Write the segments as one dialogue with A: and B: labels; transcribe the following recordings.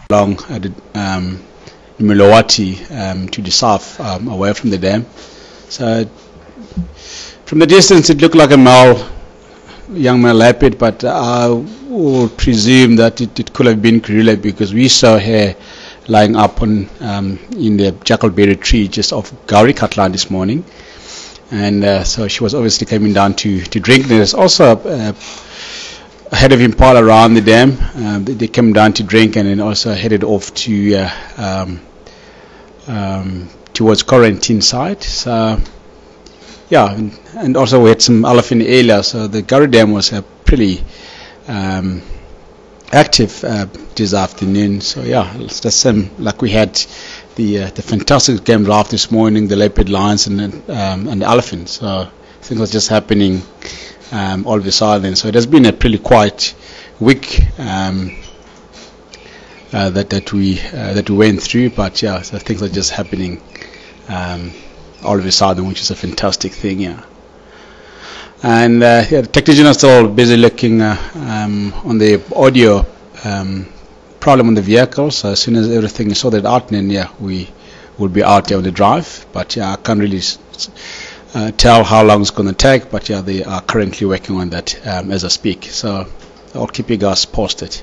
A: along the Milwaukee to the south, away from the dam. So from the distance it looked like a young male leopard, but I would presume that it could have been Karula, because we saw her lying up on in the jackalberry tree just off Gauri Katlan this morning, and so she was obviously coming down to drink. There's also a head of impala around the dam. They came down to drink and then also headed off to towards quarantine site. So yeah, and also we had some elephant area, so the Gauri Dam was pretty active this afternoon. So yeah, it's the same like we had the fantastic game draft this morning, the leopard, lions, and the elephants. So I think it's just happening all of a sudden. So it has been a pretty quiet week that we went through, but yeah, so things are just happening all of a sudden, which is a fantastic thing. Yeah. And yeah, the technician is still busy looking on the audio problem on the vehicle. So as soon as everything is sorted out, then yeah, we will be out there on the drive. But yeah, I can't really tell how long it's going to take. But yeah, they are currently working on that as I speak. So I'll keep you guys posted.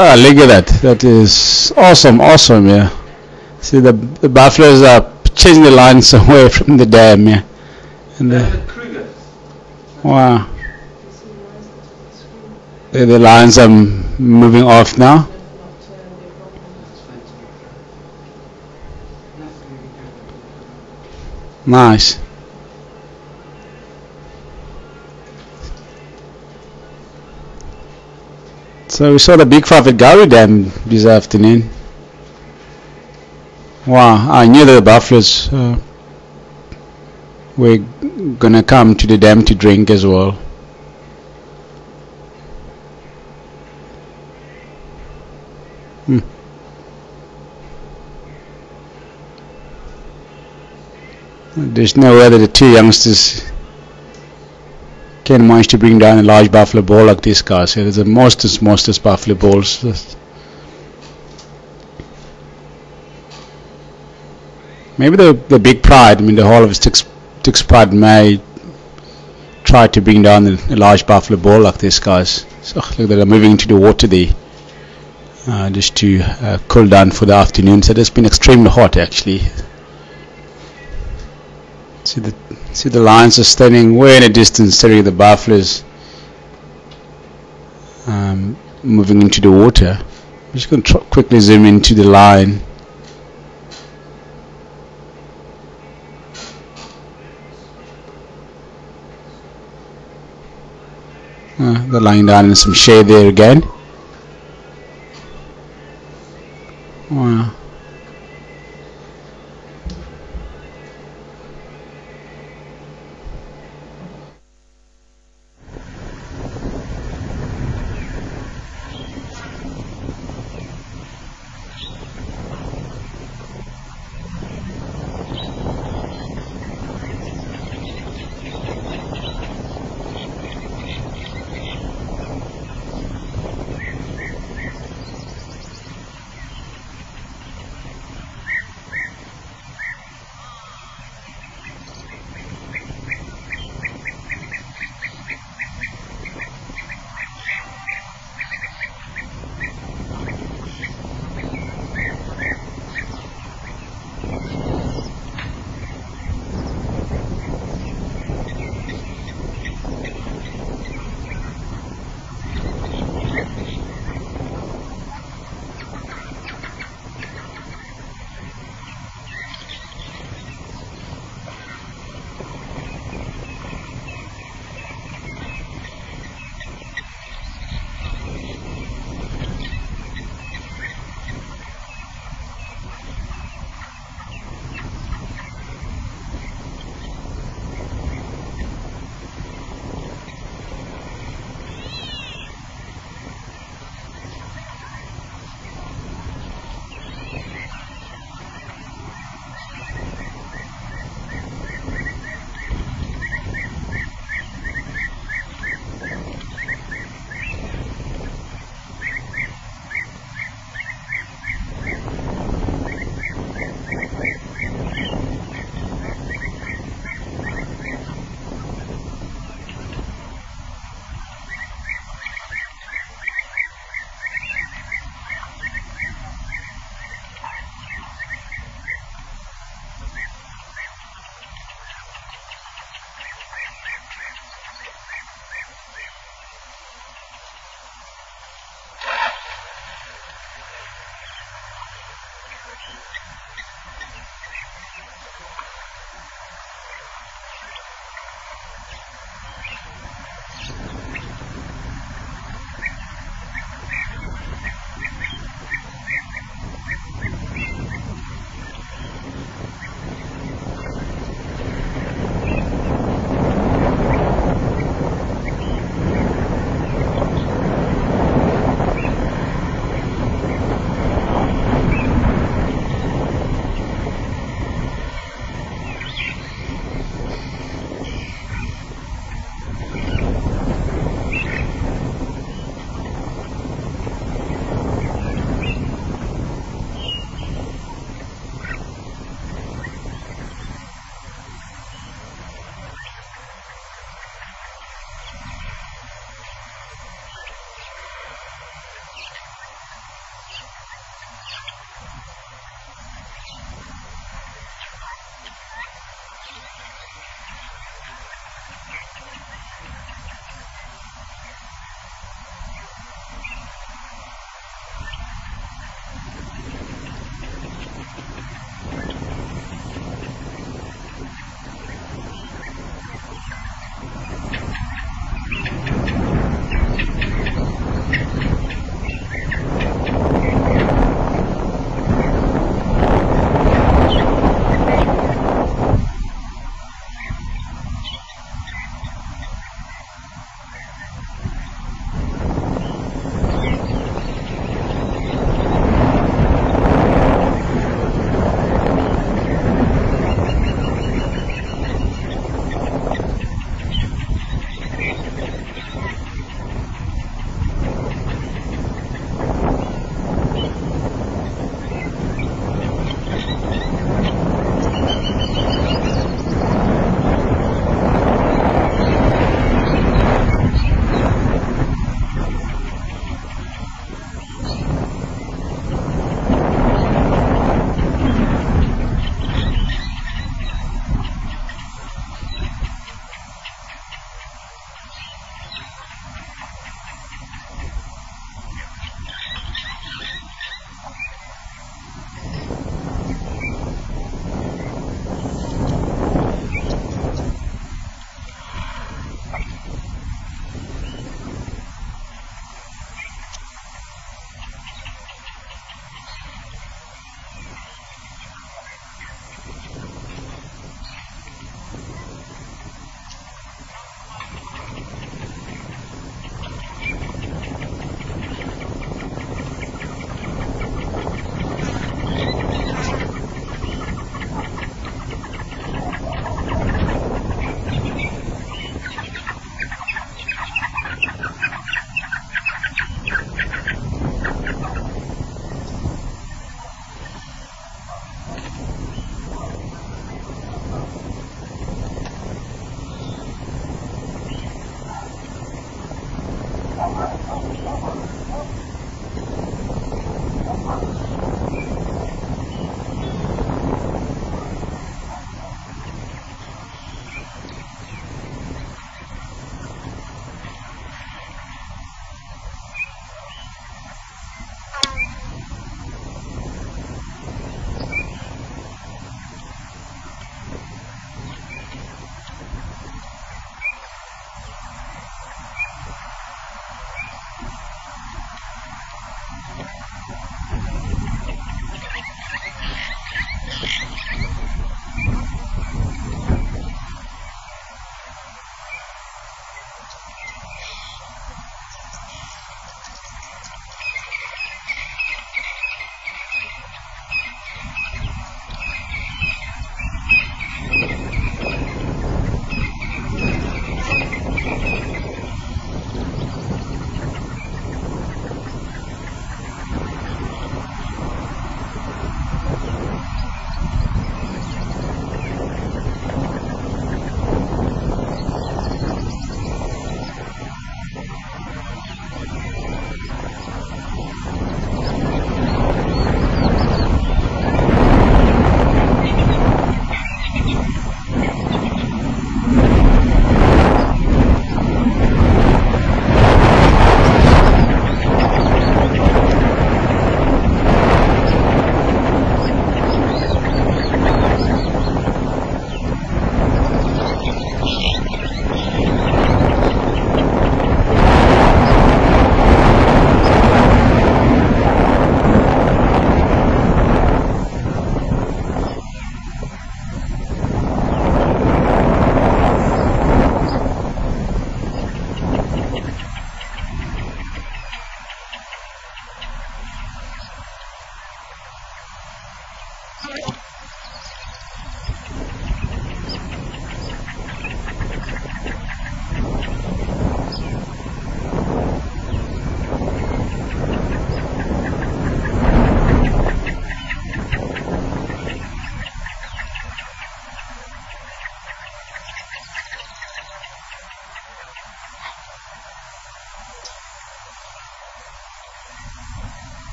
A: Ah, look at that. That is awesome, awesome, yeah. See, the buffaloes are chasing the lions away from the dam, yeah. And wow. The lions are moving off now. Nice. So we saw the big five at Karula Dam this afternoon. Wow, I knew that the buffaloes were gonna come to the dam to drink as well. There's no way that the two youngsters can manage to bring down a large buffalo bull like this guy. So there's a monsters buffalo bulls. Maybe the big pride, I mean the whole of Styx pride may try to bring down a large buffalo bull like this guys. So look, they're moving into the water there. Just to cool down for the afternoon. So it's been extremely hot actually. See the lions are standing way in the distance, staring at the buffaloes moving into the water. I'm just going to quickly zoom into the lion. They're lying down in some shade there again. Wow.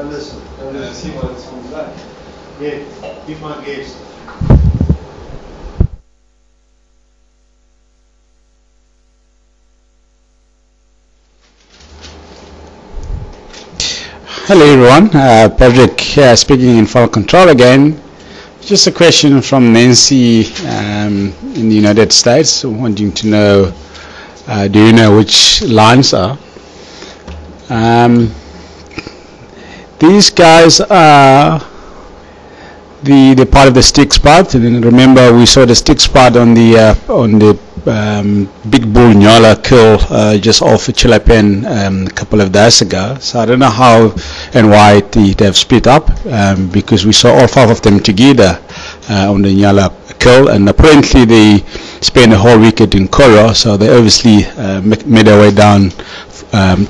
B: Anderson. Let's see what it's like. Yeah, be my guest.
A: Hello everyone, Patrick speaking in File Control again. Just a question from Nancy in the United States, wanting to know, do you know which lines are? These guys are the part of the Styx part, and remember we saw the Styx part on the Big Bull Nyola kill just off Chilapen a couple of days ago. So I don't know how and why they have split up, because we saw all 5 of them together on the Nyola kill, and apparently they spent a whole weekend in Koro, so they obviously made their way down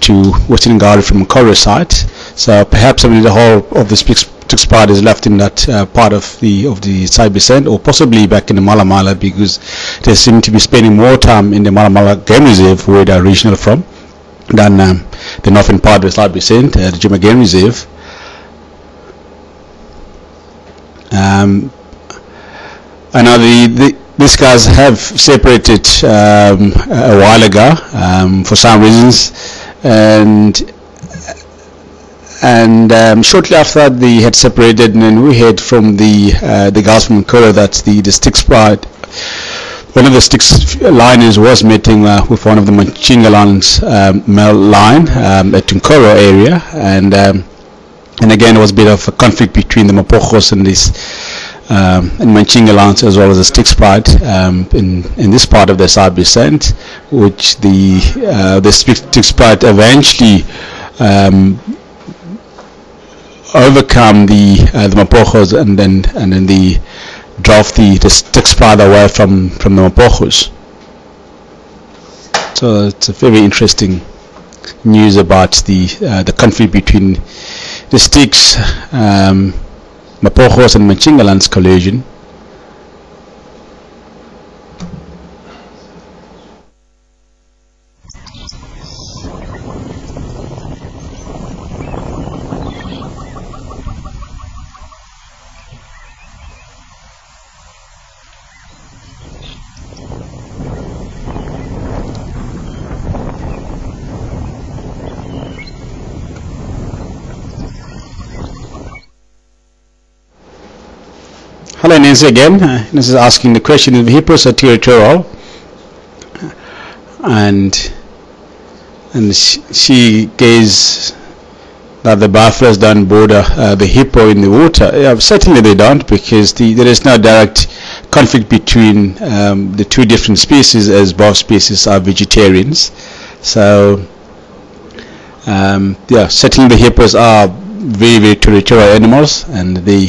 A: to Western Garden from Koro side. So perhaps the whole of the Styx part is left in that part of the side descent, or possibly back in the Mala Mala, because they seem to be spending more time in the Mala Mala Game Reserve, where they're originally from, than the northern part of the side descent, the Jima Game Reserve. I know these guys have separated a while ago for some reasons, and shortly after they had separated, and then we heard from the guys from Koro that the Styx part, one of the Styx liners was meeting with one of the Manchingalan's male line at Tunkoro area, and again it was a bit of a conflict between the Mapojos and this and Manchingalans, as well as the Styx part in this part of the South Descent, which the Styx part eventually overcome the Mapojos, and then they drove the Styx part away from the Mapojos. So it's a very interesting news about the conflict between the Styx, Mapojos and Manchingalan's collision. Hello Nancy again. This is asking the question, if hippos are territorial, and she gazed that the buffaloes don't border the hippo in the water. Yeah, certainly they don't, because there is no direct conflict between the two different species, as both species are vegetarians. So yeah, certainly the hippos are very, very territorial animals, and they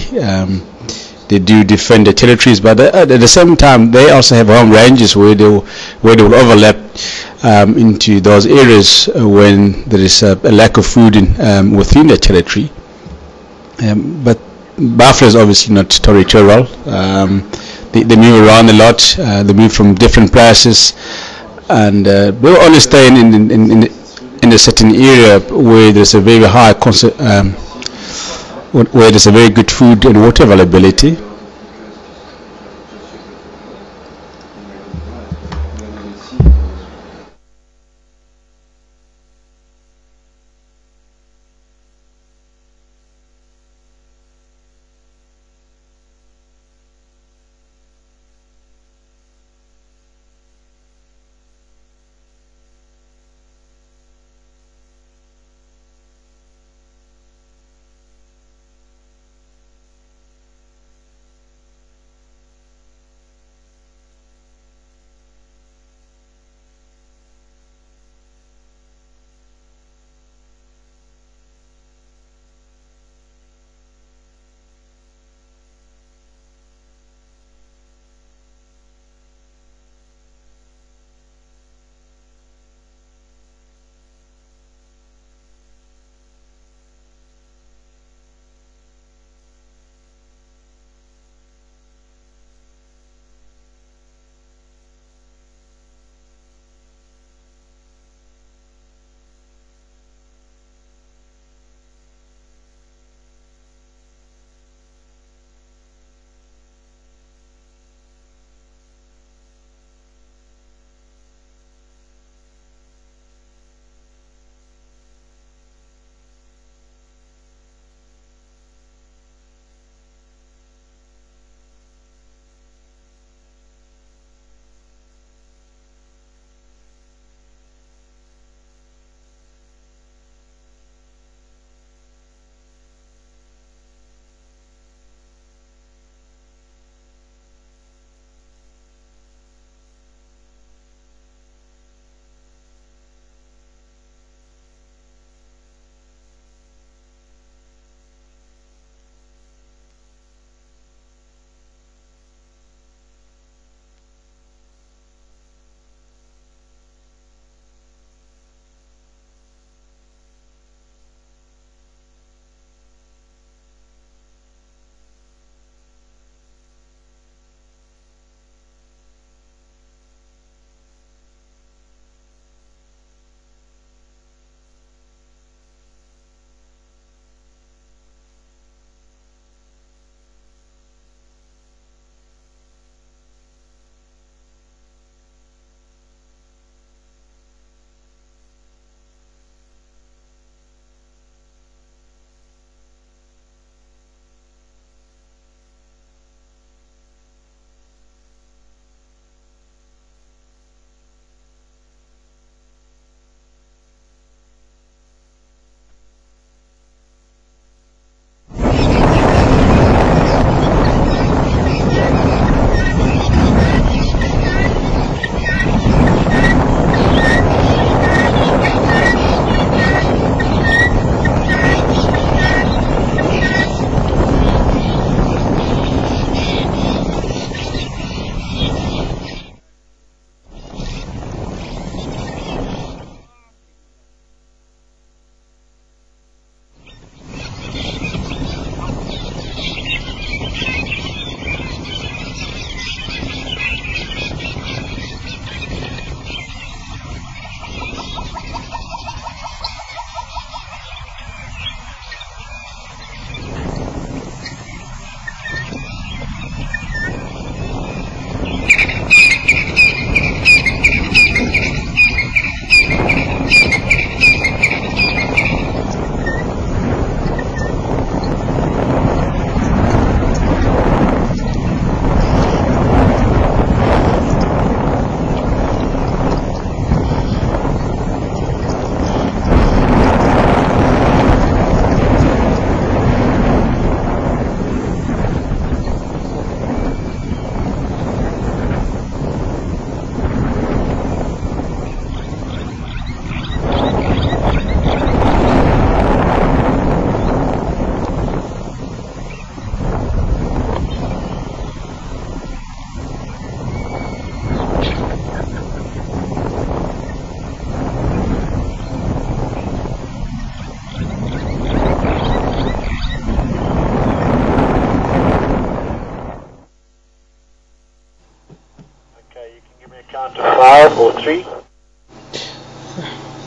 A: do defend their territories, but at the same time they also have home ranges where they will overlap into those areas when there is a lack of food within their territory. But buffalo is obviously not territorial. They move around a lot. They move from different places, and they will only stay in a certain area where there's a very high where there's a very good food and water availability.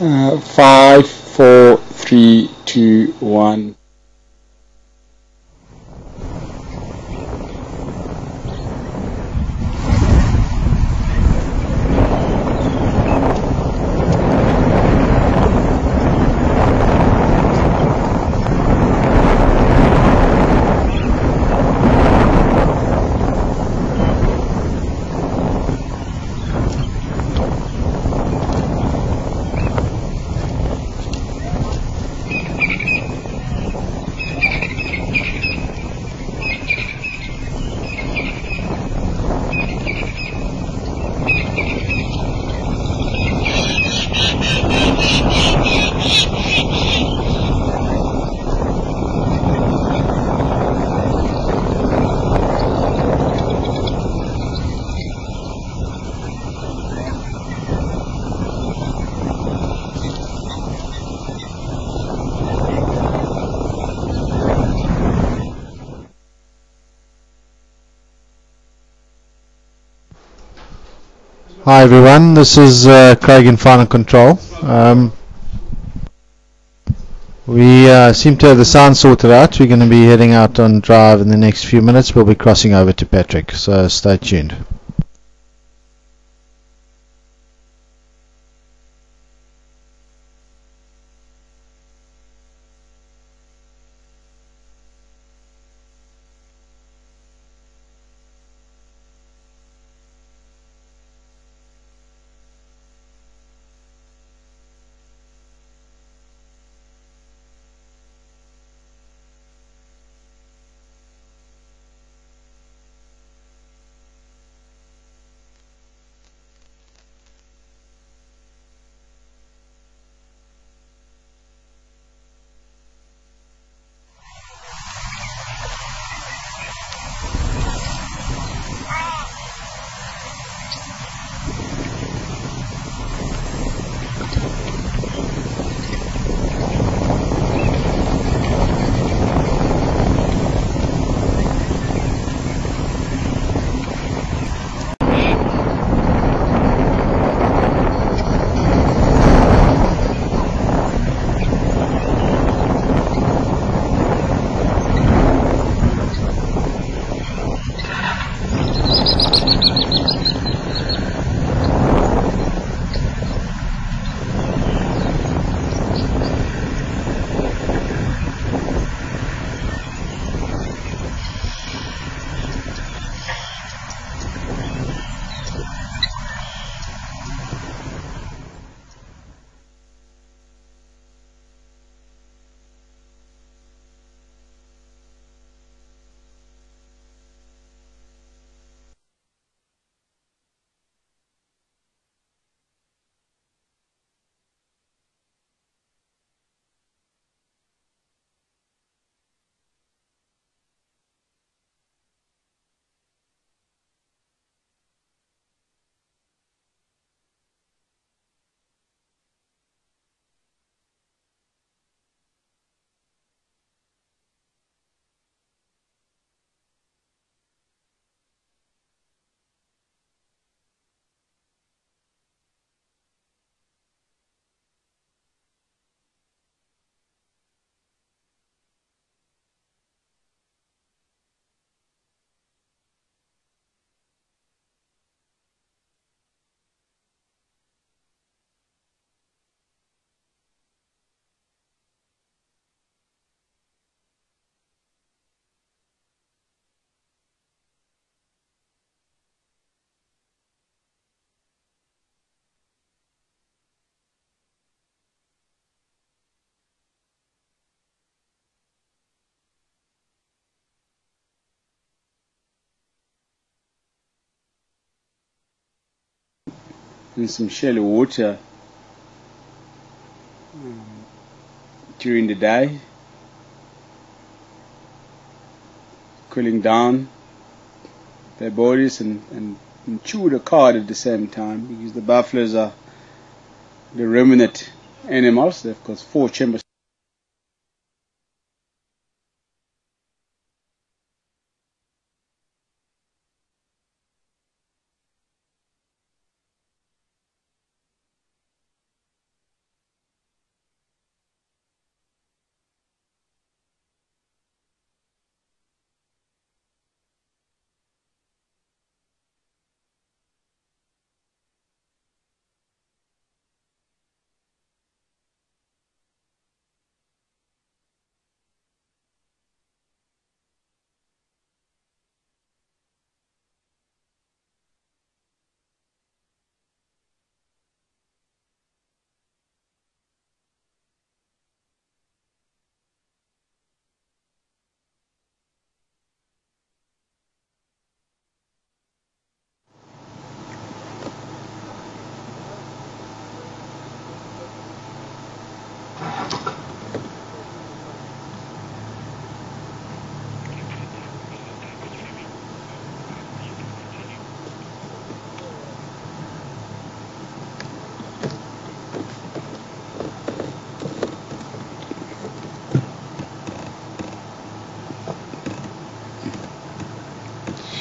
A: 5, 4, 3, 2, 1.
C: Hi everyone, this is Craig in Final Control. We seem to have the sound sorted out. We're going to be heading out on drive in the next few minutes. We'll be crossing over to Patrick, so stay tuned.
A: In some shallow water during the day, cooling down their bodies and chew the cud at the same time, because the buffaloes are the ruminant animals. They've got 4 chambers.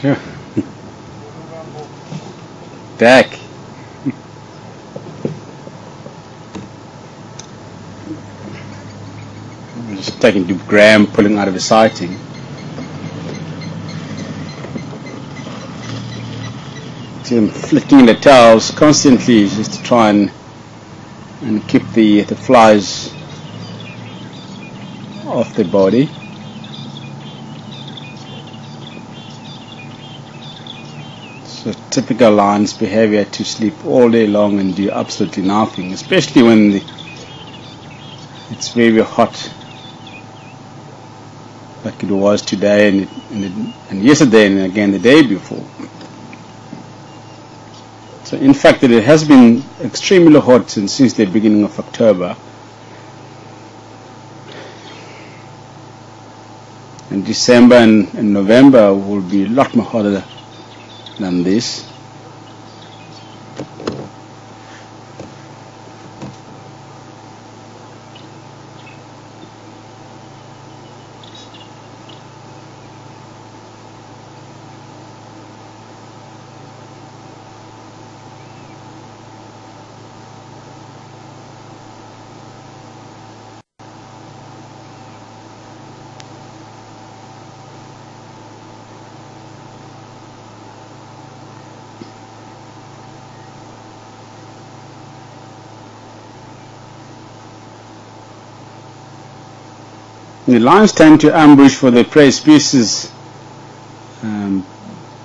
A: Sure. Dak. Just taking to Graham, pulling out of his sighting. See him flicking the towels constantly just to try and keep the flies off the body. So typical lion's behavior, to sleep all day long and do absolutely nothing, especially when it's very hot, like it was today and yesterday and again the day before. So in fact it has been extremely hot since the beginning of October. And December and November will be a lot more hotter than this. The lions tend to ambush for the prey species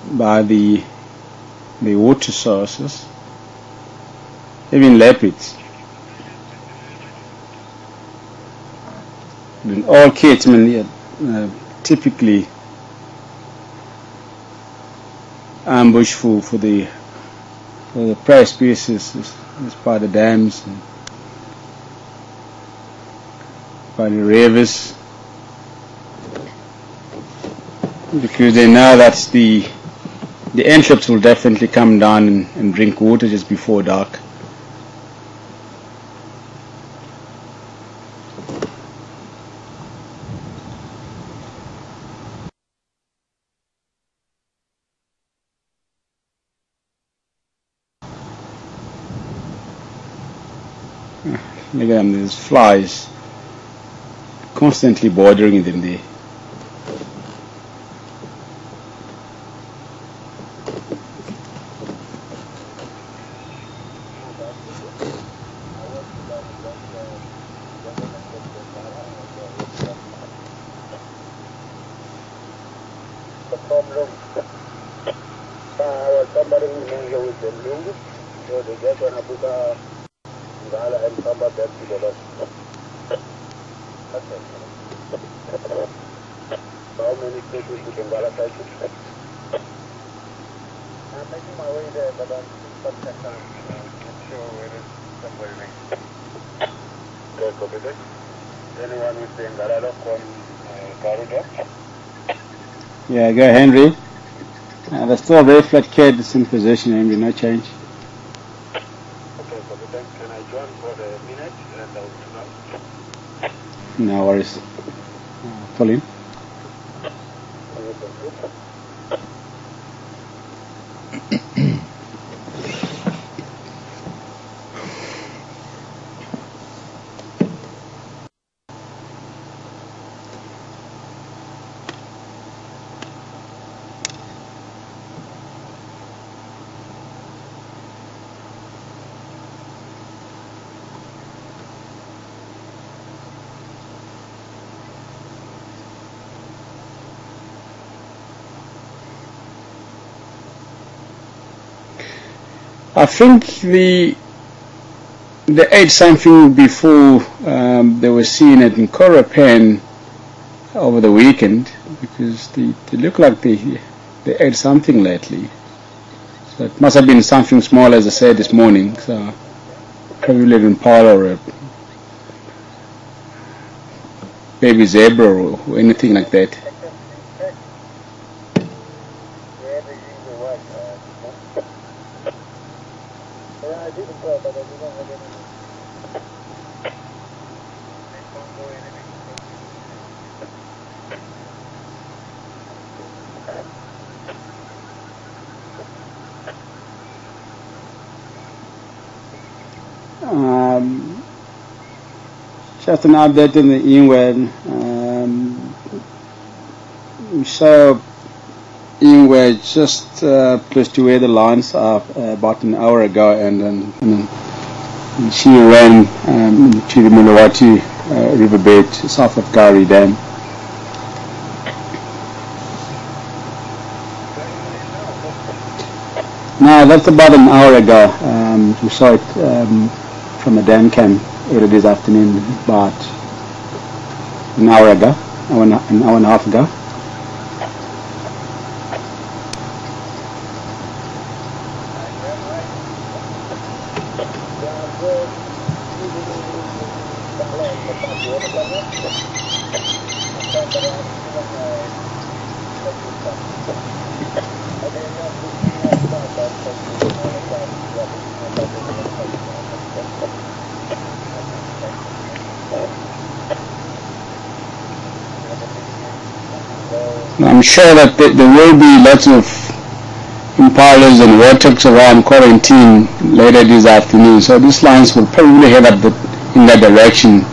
A: by the water sources, even leopards. And all cattlemen typically ambush for the prey species as by the dams and by the rivers, because they know that the antelopes will definitely come down and drink water just before dark. Look at them, there's flies constantly bothering them there.
B: I'm making my way there, but I'm stuck at time. I'm not sure where it is somewhere next. Okay, copy that. Anyone with the Ngaralo from Karula?
A: Yeah, go Henry. There's still a very flat kid, the same position, Henry, no change.
B: Okay, copy that. Can I join for a minute and I'll do that?
A: No worries. Pull in. I think they ate something before they were seen at Nkora Pen over the weekend, because they look like they ate something lately. So it must have been something small, as I said this morning. So probably an impala or a baby zebra or anything like that. Just an update on the inward. We saw inward just close to where the lines are about an hour ago, and then she ran to the Mulawati riverbed south of Kari Dam. No, that's about an hour ago. We saw it from a dam cam earlier this afternoon, about an hour ago, an hour and a half ago. I'm sure that there will be lots of impalas and vortex around quarantine later this afternoon, so these lines will probably head up in that direction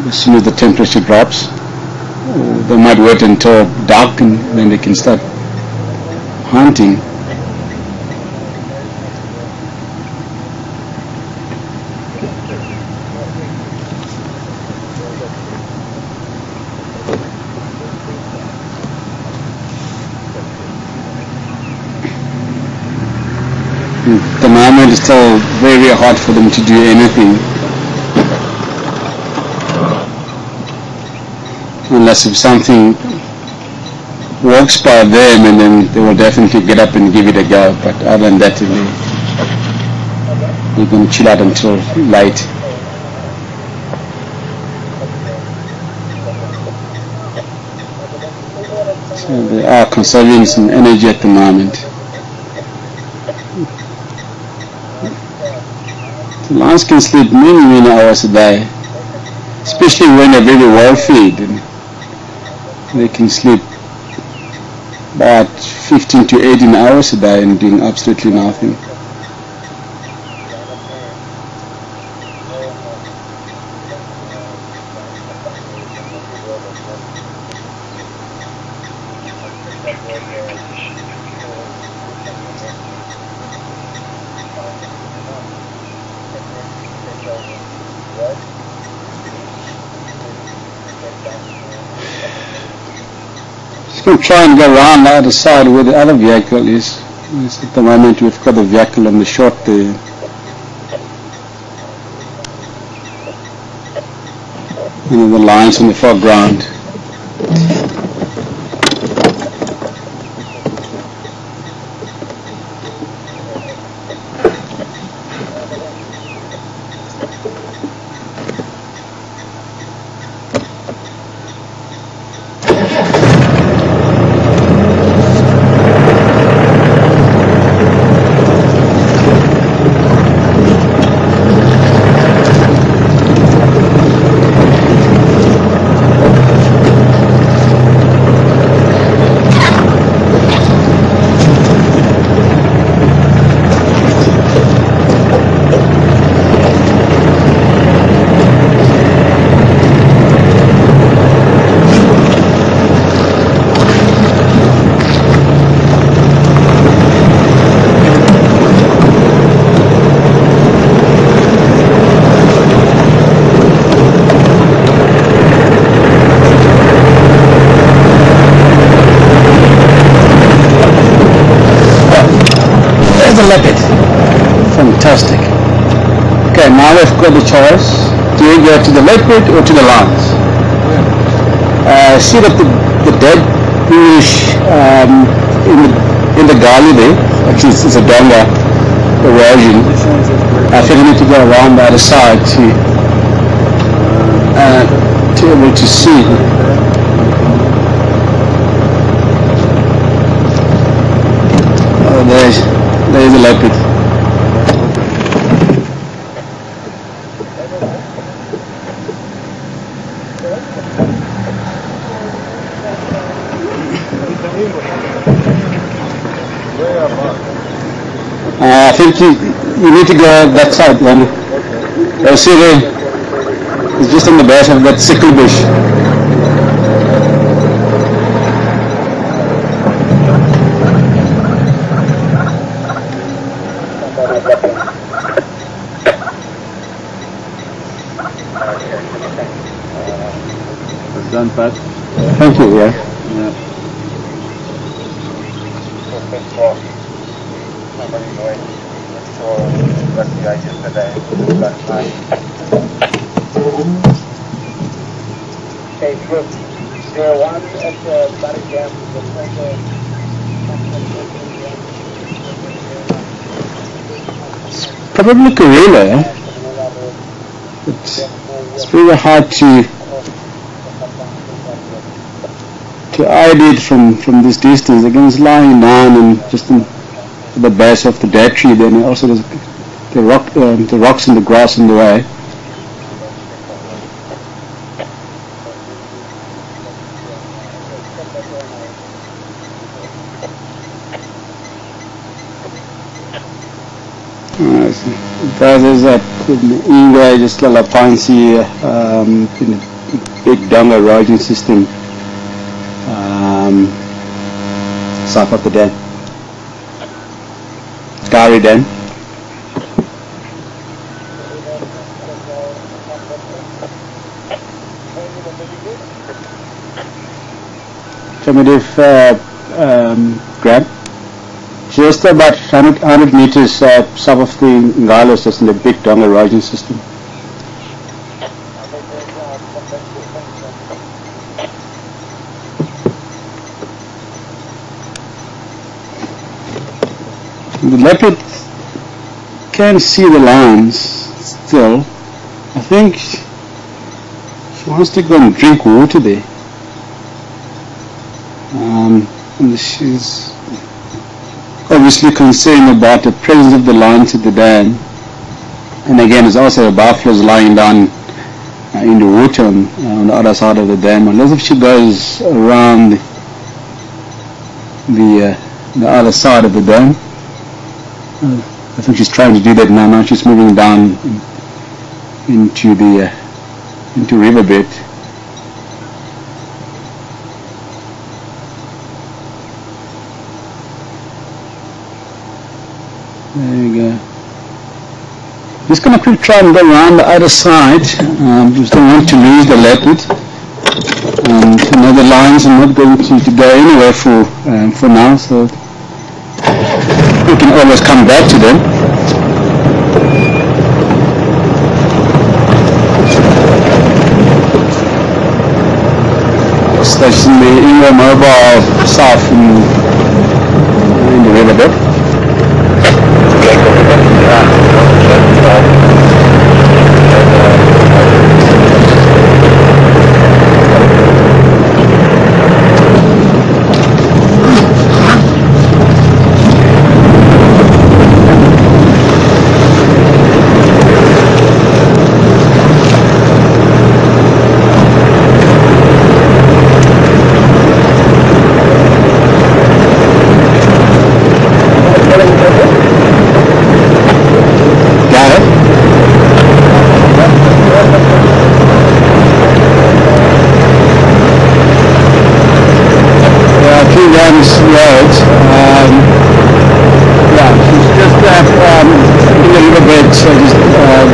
A: as soon as the temperature drops. Or they might wait until dark and then they can start hunting. The moment is still very hard for them to do anything, unless if something walks by them, and then they will definitely get up and give it a go. But other than that, they're going to chill out until light. So they are conserving some energy at the moment. The lions can sleep many hours a day, especially when they're very well fed, and they can sleep about 15 to 18 hours a day and doing absolutely nothing. We'll try and go around the other side where the other vehicle is. At the moment we've got the vehicle on the short there. And then the lines in the foreground. The Leopard. Fantastic. Okay, now we've got the choice. Do you go to the Leopard or to the lions? See that the dead bluish in the gully there, actually it's a donga erosion. I think we need to go around the other side to be able to see. Oh, there is a leopard. I think you need to go that side, Randy. See there. It's just on the base of that sickle bush.
D: Done, Pat.
A: Thank you, yeah.
B: Okay, group 01 at the body jam.
A: Probably Karula, eh? It's very hard to ID it from this distance. Again, it's lying down and just in the base of the dead tree. Then also there's the rocks and the grass in the way. There's that Inga, just a Lapansi, big dung erosion system south of the dam. Gary Dam. Primitive Graham. Just about 100 meters south of the Ngalos, that's in the big dung erosion system. The leopard can see the lines still. I think she wants to go and drink water there. And she's obviously concerned about the presence of the lions at the dam. And again, there's also buffaloes lying down in the water on the other side of the dam. Unless if she goes around the other side of the dam. I think she's trying to do that now. Now she's moving down into the riverbed. There you go. Just gonna quick try and go around the other side. Just don't want to lose the leopard. The lions are not going to go anywhere for now, so we can always come back to them. Station the Inga Mobile south in the riverbed.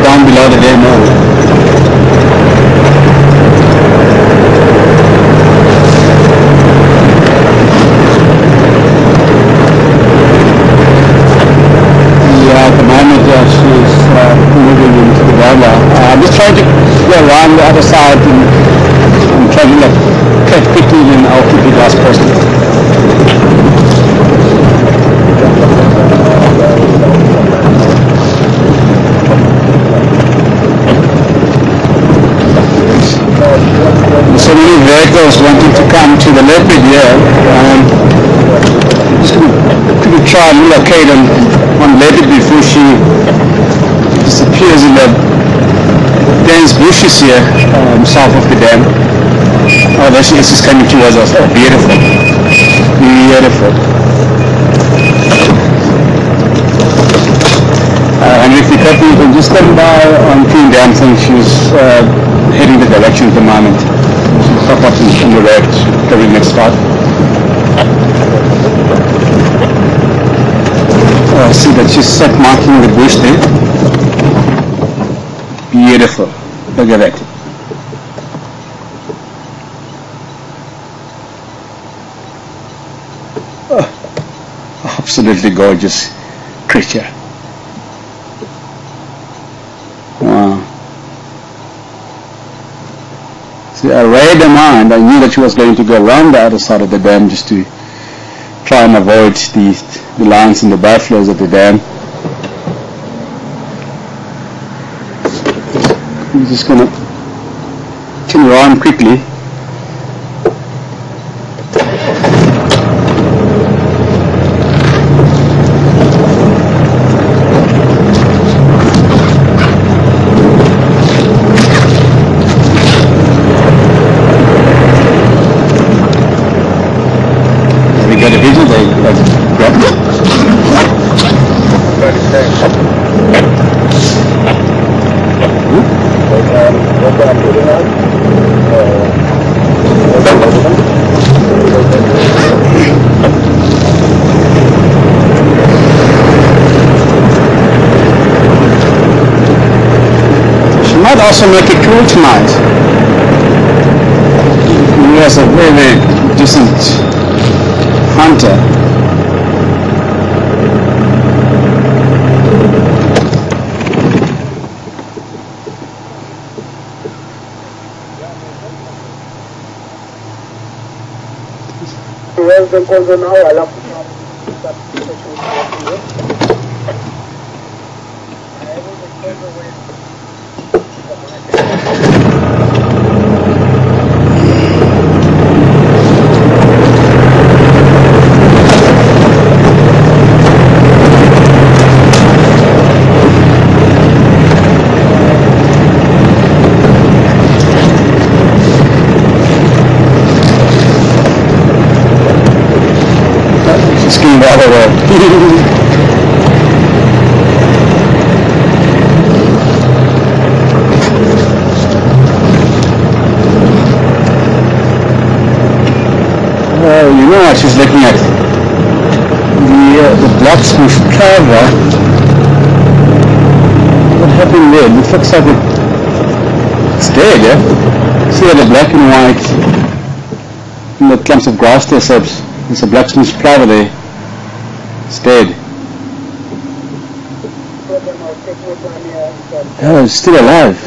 A: Down below the dam now. Yeah, at the moment she's moving into the water. I'm just trying to go around the other side and try to cut quickly, and I'll keep you guys posted. So many vehicles wanting to come to the leopard here. Just going to try and locate on leopard before she disappears in the dense bushes here south of the dam. Oh, there she is, just coming towards us. Oh, beautiful. Beautiful. And if you can just stand by on Queen Dam, I think she's heading the direction at the moment. She'll pop up on the road, probably next spot. Oh, I see that she's set marking the bush there. Beautiful. Look at that. Oh, absolutely gorgeous creature. Wow. See, I read her mind. I knew that she was going to go around the other side of the dam just to try and avoid the lions and the buffaloes at the dam. I'm just going to turn around quickly. Also make it cool tonight. He was a very, very decent hunter. The other way. You know what she's looking at? The blacksmith Plover. What happened there? It looks like it's dead, yeah? See the black and white in the clumps of grass there, Sebs. There's a blacksmith Plover there. It's dead. Oh, it's still alive.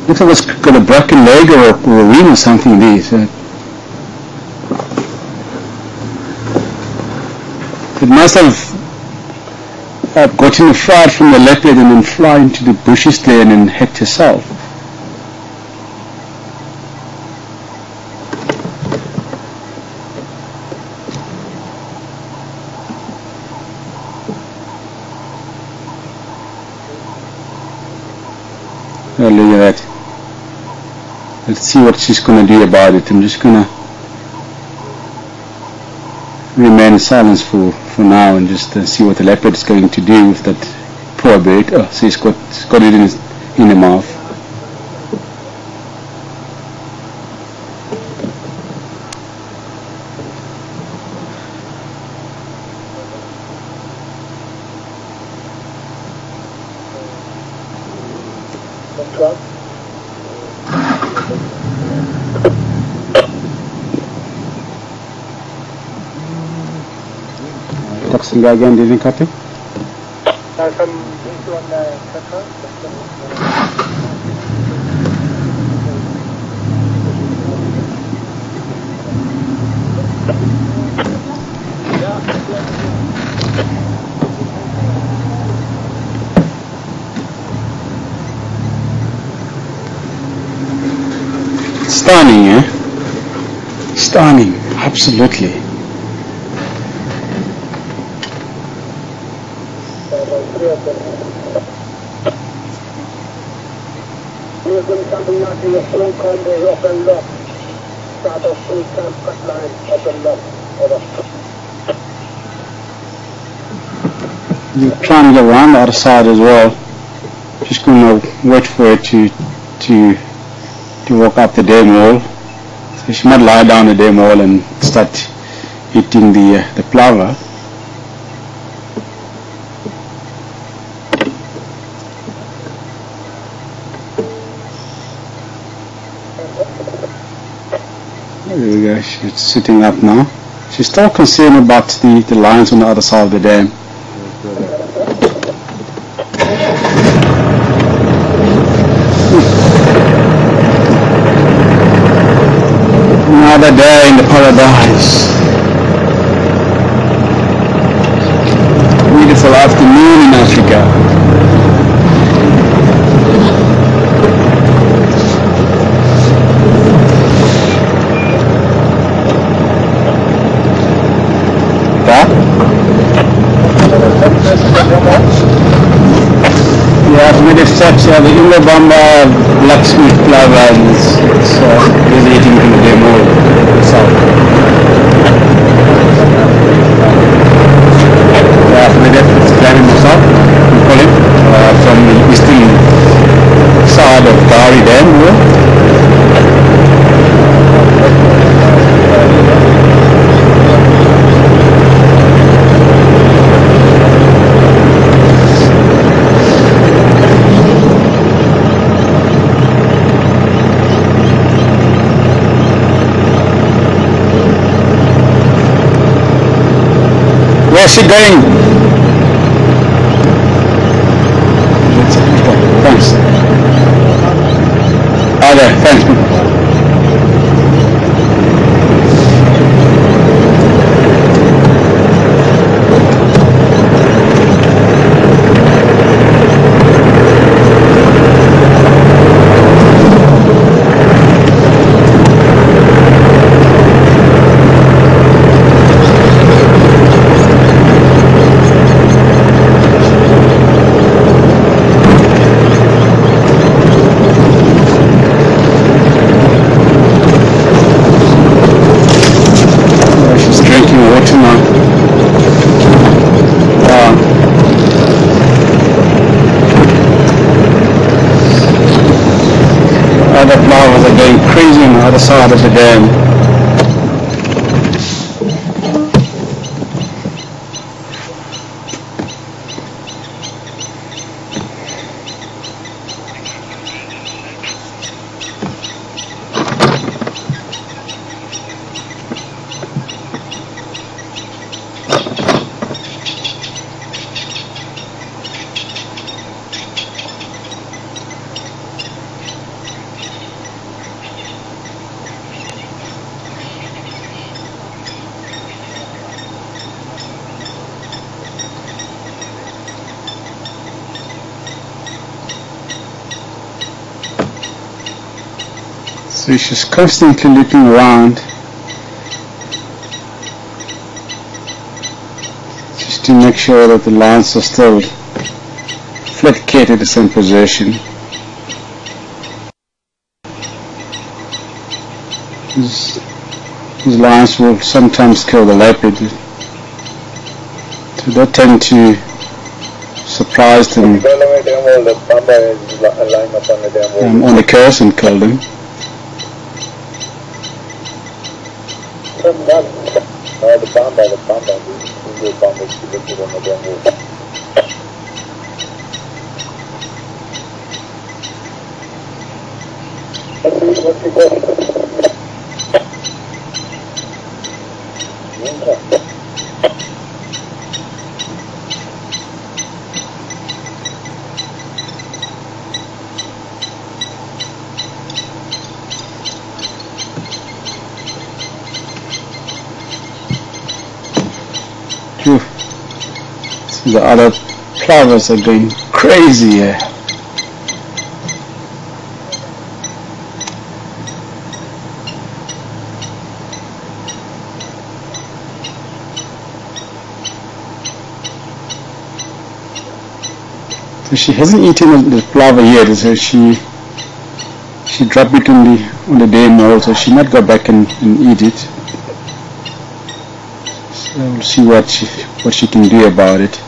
A: Looks like it's got a broken leg or a wing or something there. So it must have gotten a fright from the leopard and then fly into the bushes there and then hit herself. Oh, look at that. Let's see what she's going to do about it. I'm just going to remain in silence for now and just see what the leopard is going to do with that poor bird. Oh, so he's got it in the mouth. Toxin guy again didn't copy? Stunning, eh? Stunning, absolutely. You're trying to get around the other side as well. Just going to wait for it to to walk up the dam wall. So she might lie down the dam wall and start eating the plover. There we go, she's sitting up now. She's still concerned about the lions on the other side of the dam. Another day in the paradise. Beautiful afternoon in Africa. Yeah, I've made a steps here, the Ingobamba blacksmith plover, and it's really eating from the dam wall itself. Yeah, I've made it, it's climbing myself, we call it, from the eastern side of Gari Dam. Where's she going? Thanks. Oh, there, thanks. Other plovers are going crazy on the other side of the dam. So she's constantly looking around just to make sure that the lions are still flat-cated in the same position. These lions will sometimes kill the leopard, so they tend to surprise them on the coast and kill them. The other plovers are going crazy here. So she hasn't eaten the plover yet, so she dropped it on the dam wall, so she might go back and eat it. So we'll see what she can do about it.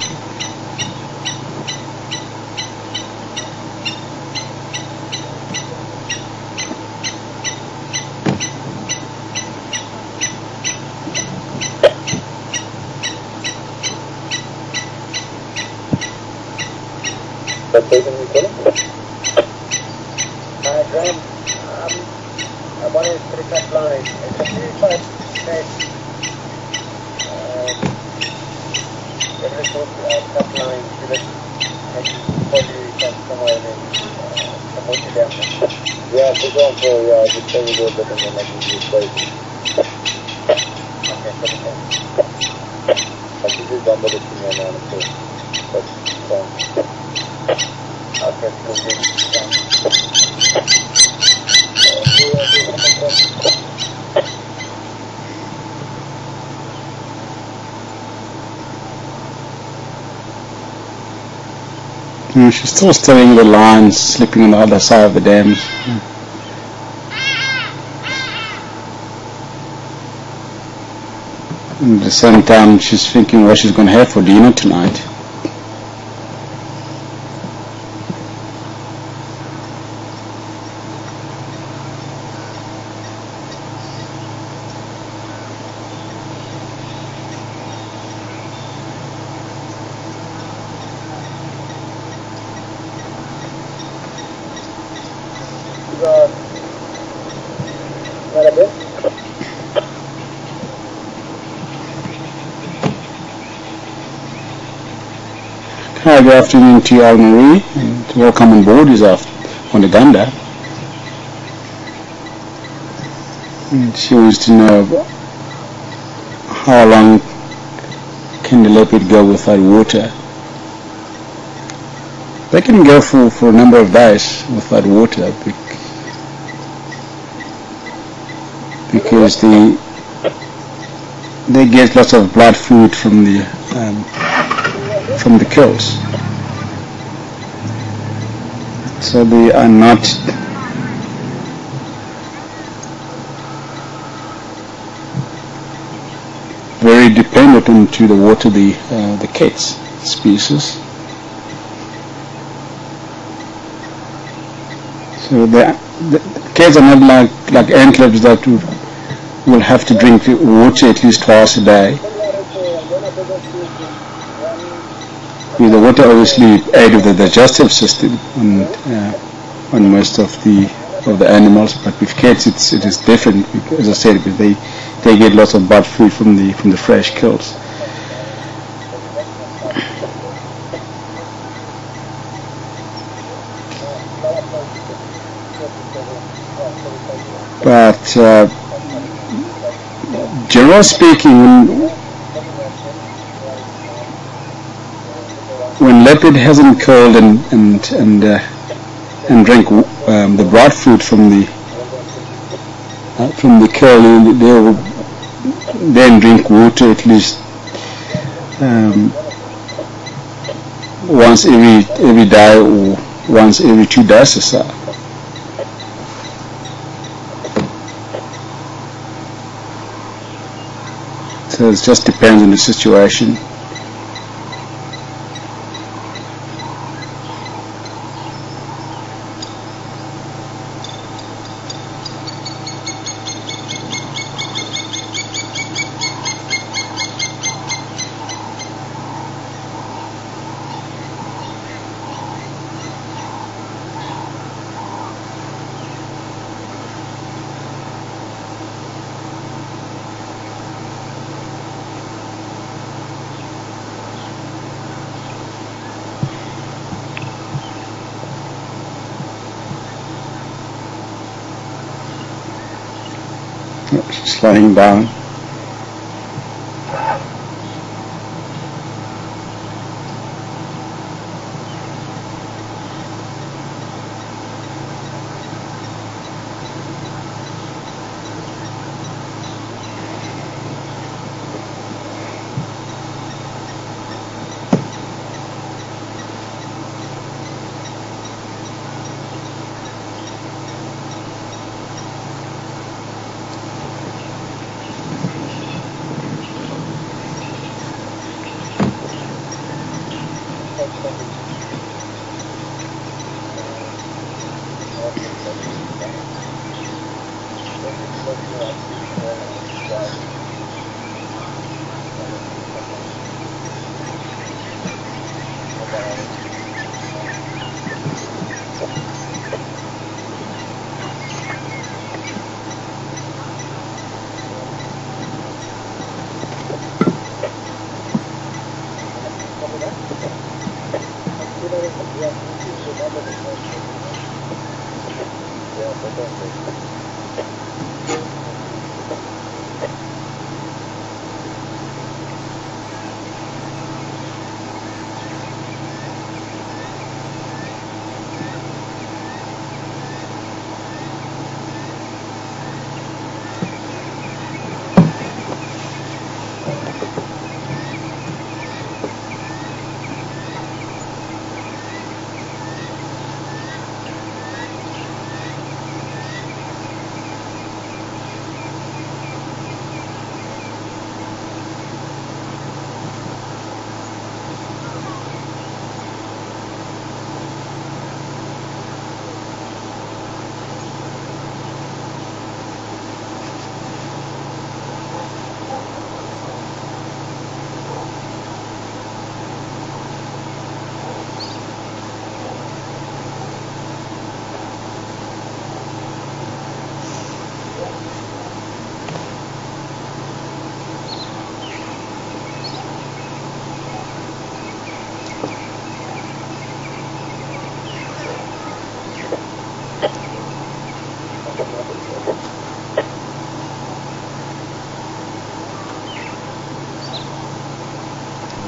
B: station you calling? Graham, I wanted to cut line. It's a 35 net. Every cut line, so that maybe 40 comes somewhere in the multi-dam. Yeah, this one, so yeah, I just tell you that and then I can use it. Okay, I think this number is in your name, so that's fine. Okay, so
A: she's still studying the lines, sleeping on the other side of the dam. At the same time, she's thinking what she's going to have for dinner tonight. Hi, good afternoon to you all, Marie, and welcome on board on the Ganda. And she wants to know how long can the Leopard go without water. They can go for a number of days without water because they get lots of blood fluid from the kills, so they are not very dependent onto the water, the cats species. So the cats are not like antelopes that will have to drink water at least twice a day. The water obviously aids with the digestive system on most of the animals, but with cats it is different, because, as I said, because they get lots of blood food from the fresh kills. But generally speaking, when leopard hasn't killed and drink the blood fluid from the kill, they will then drink water at least once every day or once every 2 days or so. So it just depends on the situation. She's lying down.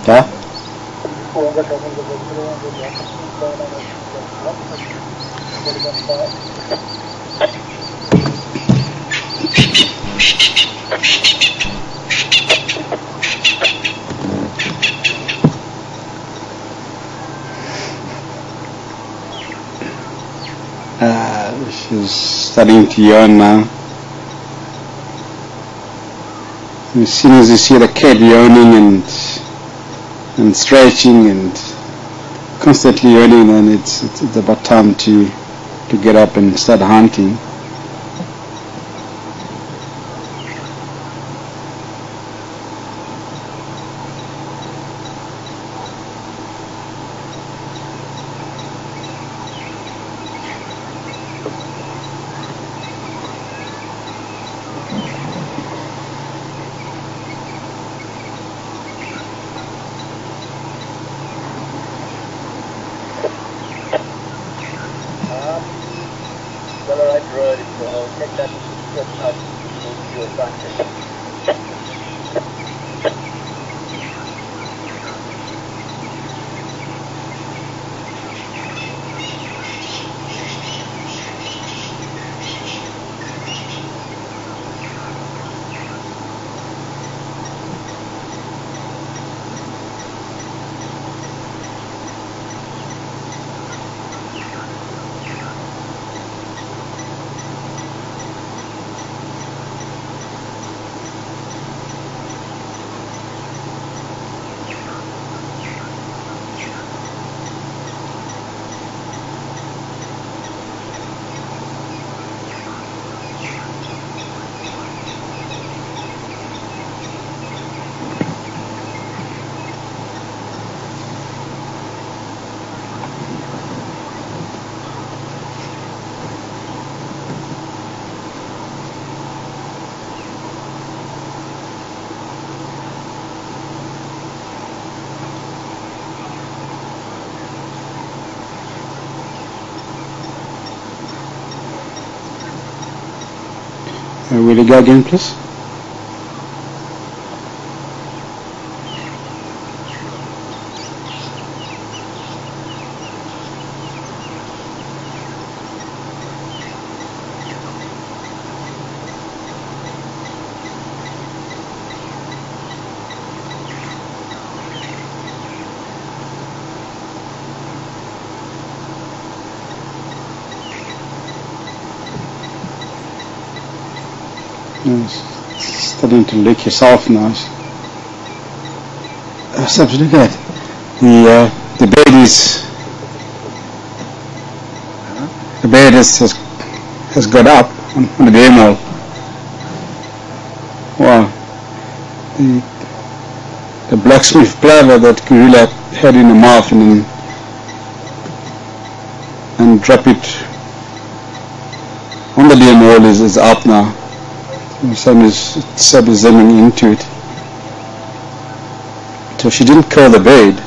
C: Yeah?
A: She's starting to yawn now. As soon as you see the cat yawning and stretching and constantly yawning, then it's about time to get up and start hunting. Will you go again, please? Starting to lick yourself now. Look at that. The bed has got up on the demo. Wow. The blacksmith plover that Karula had in the mouth and drop it on the demo is up now. The sun is zooming into it. So she didn't kill the bird.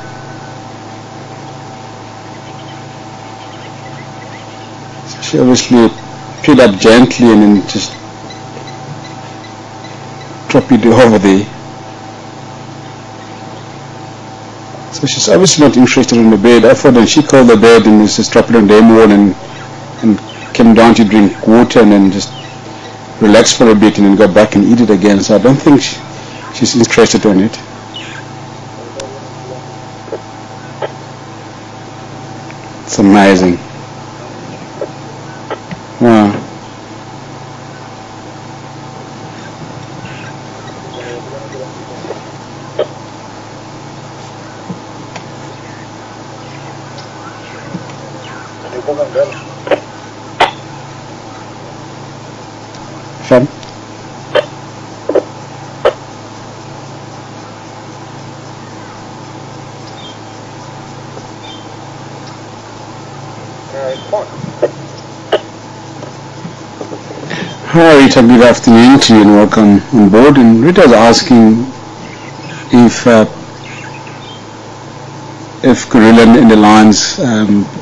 A: So she obviously pick it up gently and then just drop it over there. So she's obviously not interested in the bed. I thought when she called the bed and just drop it on the wall and came down to drink water and then just relax for a bit and then go back and eat it again. So I don't think she's interested in it. It's amazing. Wow. Fun. Hi Rita, good afternoon to you and welcome on board. And Rita is asking if Karula and the lions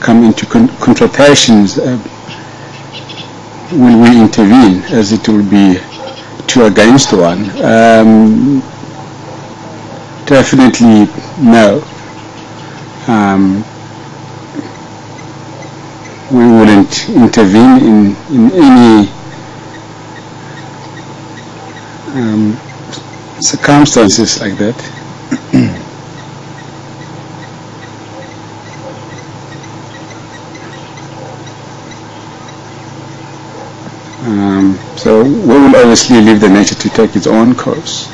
A: come into confrontations, will we intervene, as it will be 2 against 1? Definitely no. We wouldn't intervene in any circumstances like that. So we will obviously leave the nature to take its own course.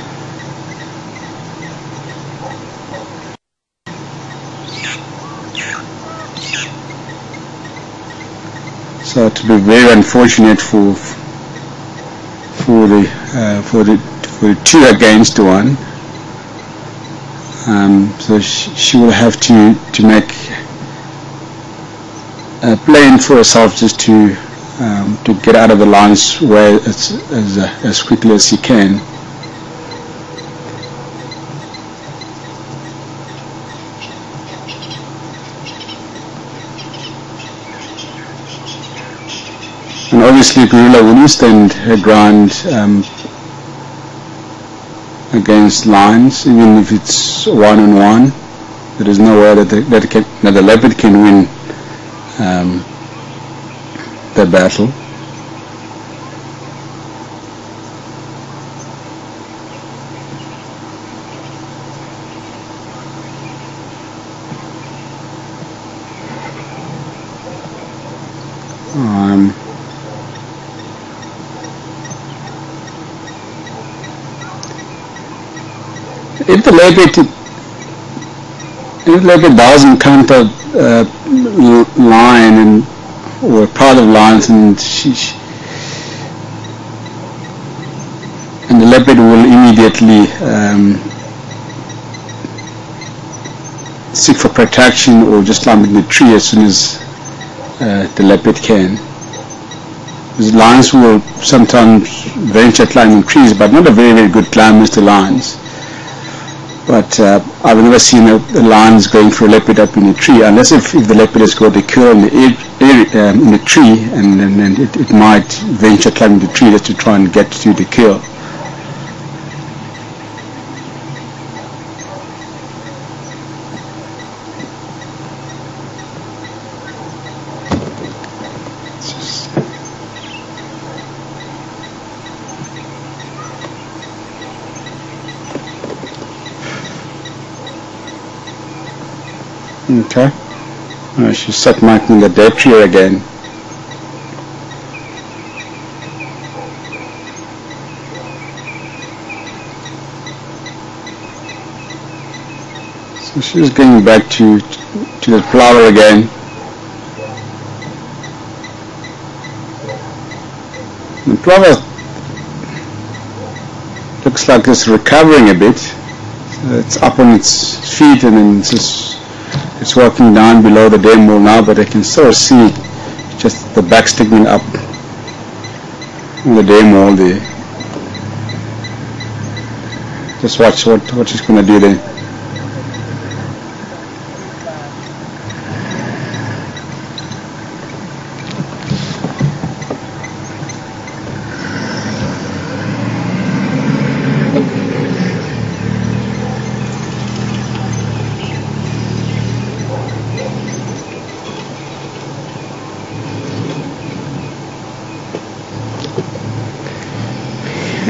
A: So to be very unfortunate for the 2 against 1. So she will have to make a plan for herself just to get out of the lion's way as quickly as she can. And obviously Karula wouldn't stand her ground against lions, even if it's 1-on-1. There is no way that the leopard can win the battle. If the leopard does encounter lion or part of lions, and the leopard will immediately seek for protection or just climb in the tree as soon as the leopard can. Because lions will sometimes venture climbing trees, but not a very, very good climbers, the lions. But I've never seen the lions going for a leopard up in a tree, unless if the leopard has got a kill in the tree, and then it might venture climbing the tree just to try and get to the kill. Okay, she's set marking the dead tree again. So she's going back to the Plover again. The Plover looks like it's recovering a bit. So it's up on its feet and then it's walking down below the dam wall now, but I can still see just the back sticking up on the dam wall there. Just watch what she's going to do there.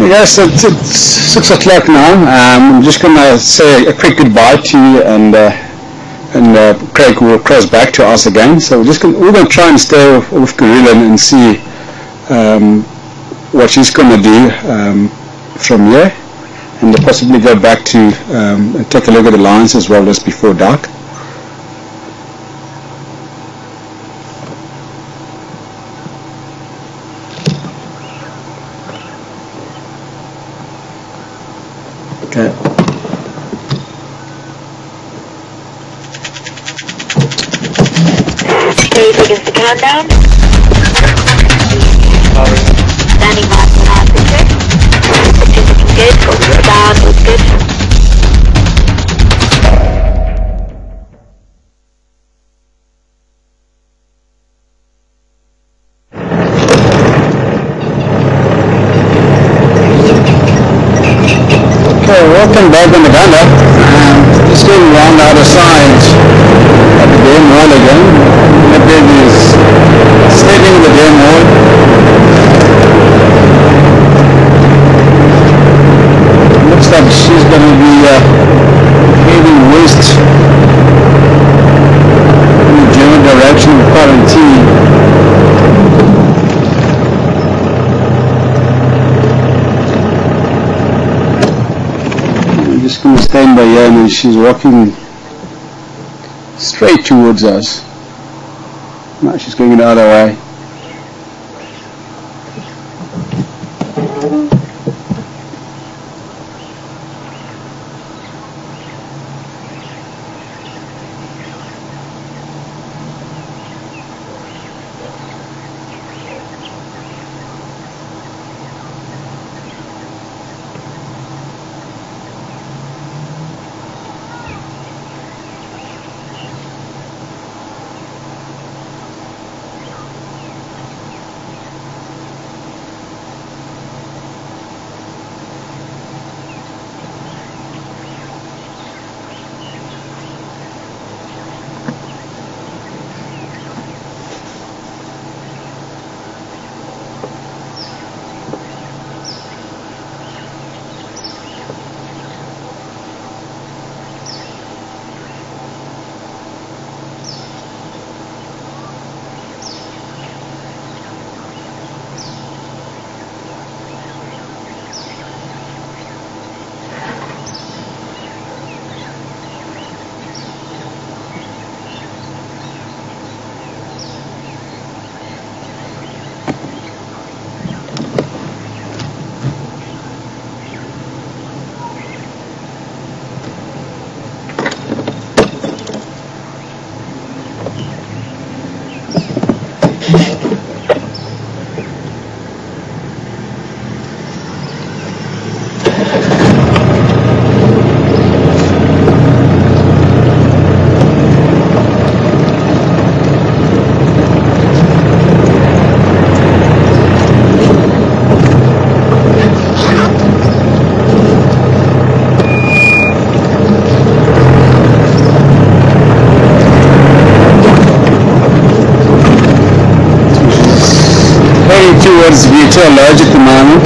A: Yes, it's 6 o'clock now. I'm just going to say a quick goodbye to you, and Craig will cross back to us again. So we're going to try and stay with Karula and see what she's going to do from here, and possibly go back to and take a look at the lines as well as before dark. Okay.
E: 30 seconds to countdown. Standing by for an answer check. 2 seconds good. Down is good.
A: Welcome back on the gunner. Just going around the other side of the dam wall again. Leopard is stepping the dam wall. Looks like she's going to be heading west in the general direction of quarantine. Just going to stand by here, and she's walking straight towards us. Now she's going the other way. Towards Vita Lodge at the moment.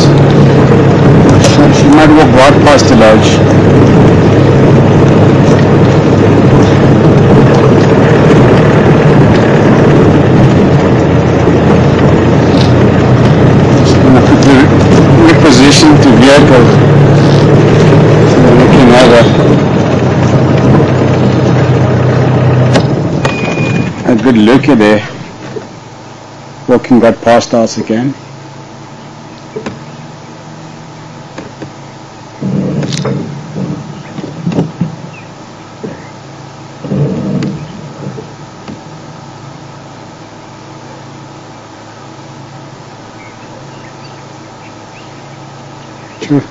A: She might walk right past the lodge. Just going to quickly reposition the vehicle so we're looking at a good look at there. Walking right past us again. Sure.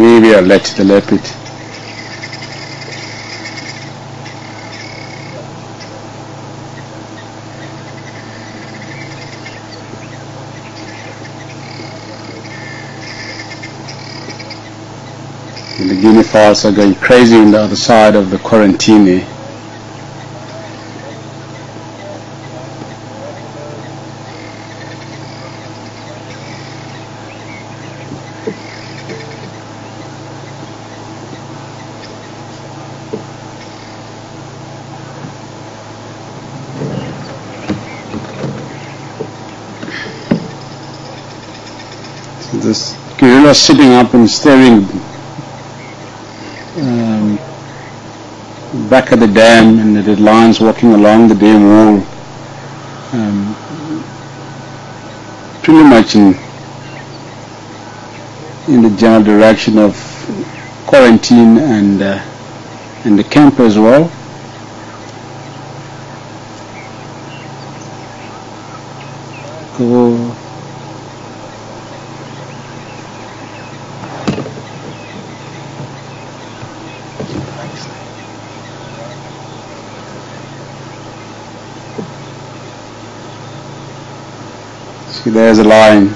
A: maybe I'll let the leopard. And the guinea fowls are going crazy on the other side of the quarantine there. So this Karula sitting up and staring back at the dam, and the lions walking along the dam wall, pretty much in the general direction of quarantine and the camp as well. Go. See, there's a lion.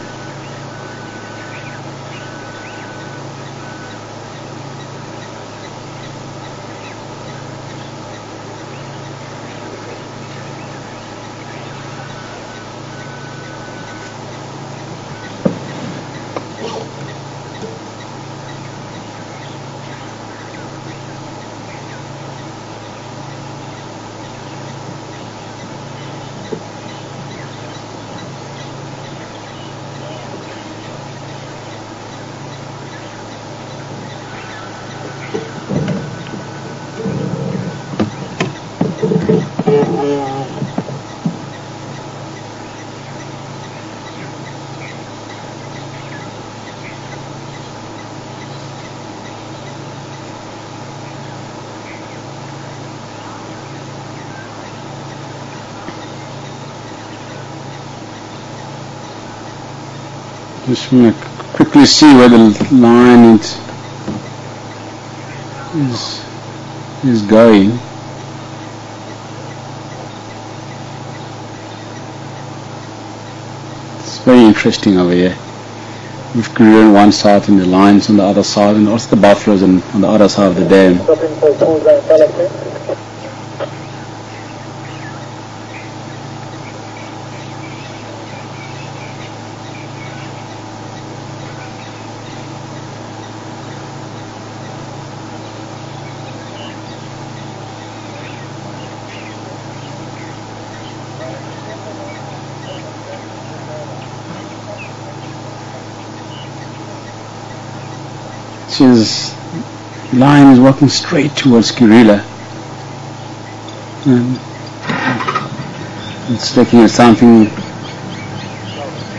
A: Just want to quickly see where the lion is going. It's very interesting over here. We've Karula on one side and the lions on the other side, and also the buffaloes on the other side of the dam. This lion is walking straight towards Karula. It's looking at something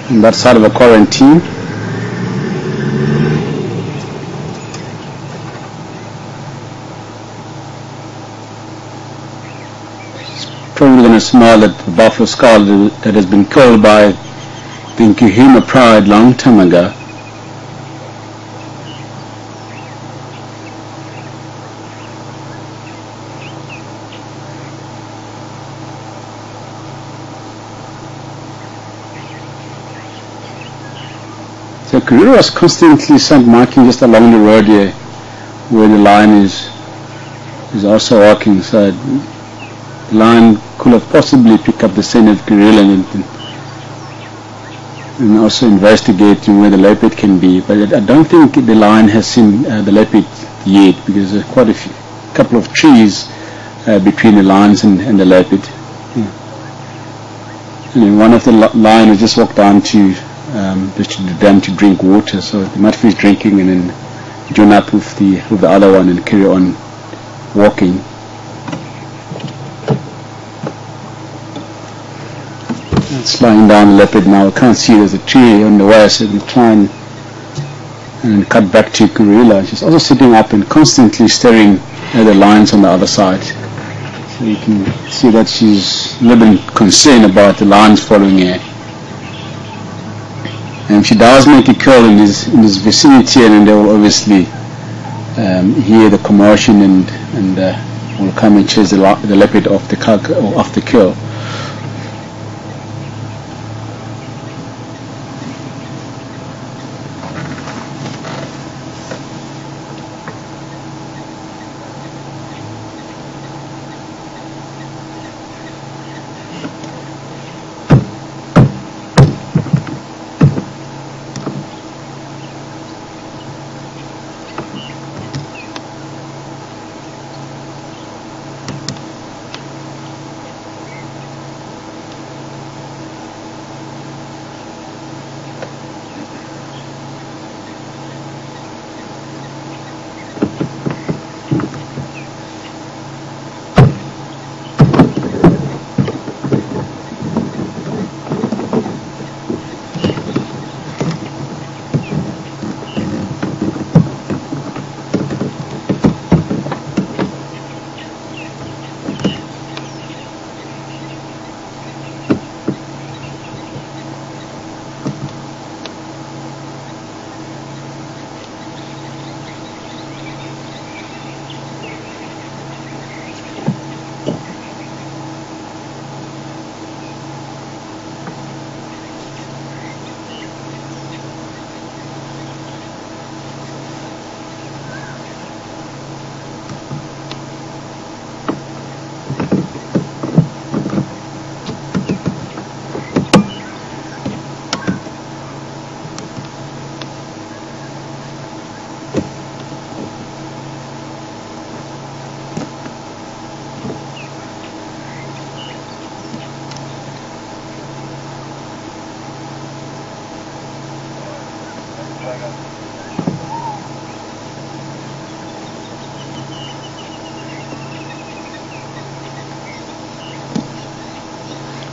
A: on that side of the quarantine. It's probably going to smell that the buffalo skull that has been killed by the Nkihima pride long time ago. So Karula was constantly marking just along the road here where the lion is also walking, so the lion could have possibly picked up the scent of Karula and also investigating where the leopard can be. But I don't think the lion has seen the leopard yet, because there's quite a couple of trees between the lions and the leopard. And one of the lions just walked down to the dam to drink water, so they might finish drinking and then join up with the other one and carry on walking. It's lying down the leopard now. I can't see, there's a tree on the way, so we try and cut back to Karula. She's also sitting up and constantly staring at the lions on the other side. So you can see that she's a little bit concerned about the lions following her. And if she does make a call in this vicinity, and then they will obviously hear the commotion and will come and chase the leopard off the kill.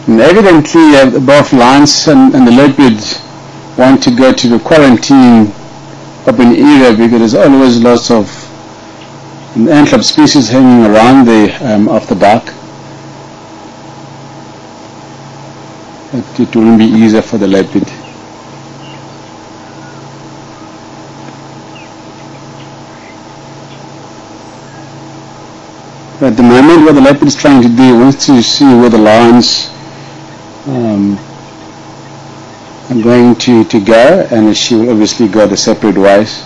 A: And evidently both lions and the leopard want to go to the quarantine open area, because there's always lots of antelope species hanging around there after dark. It wouldn't be easier for the leopard. At the moment, what the leopard is trying to do, he wants to see where the lions are going to go, and she will obviously go the separate ways.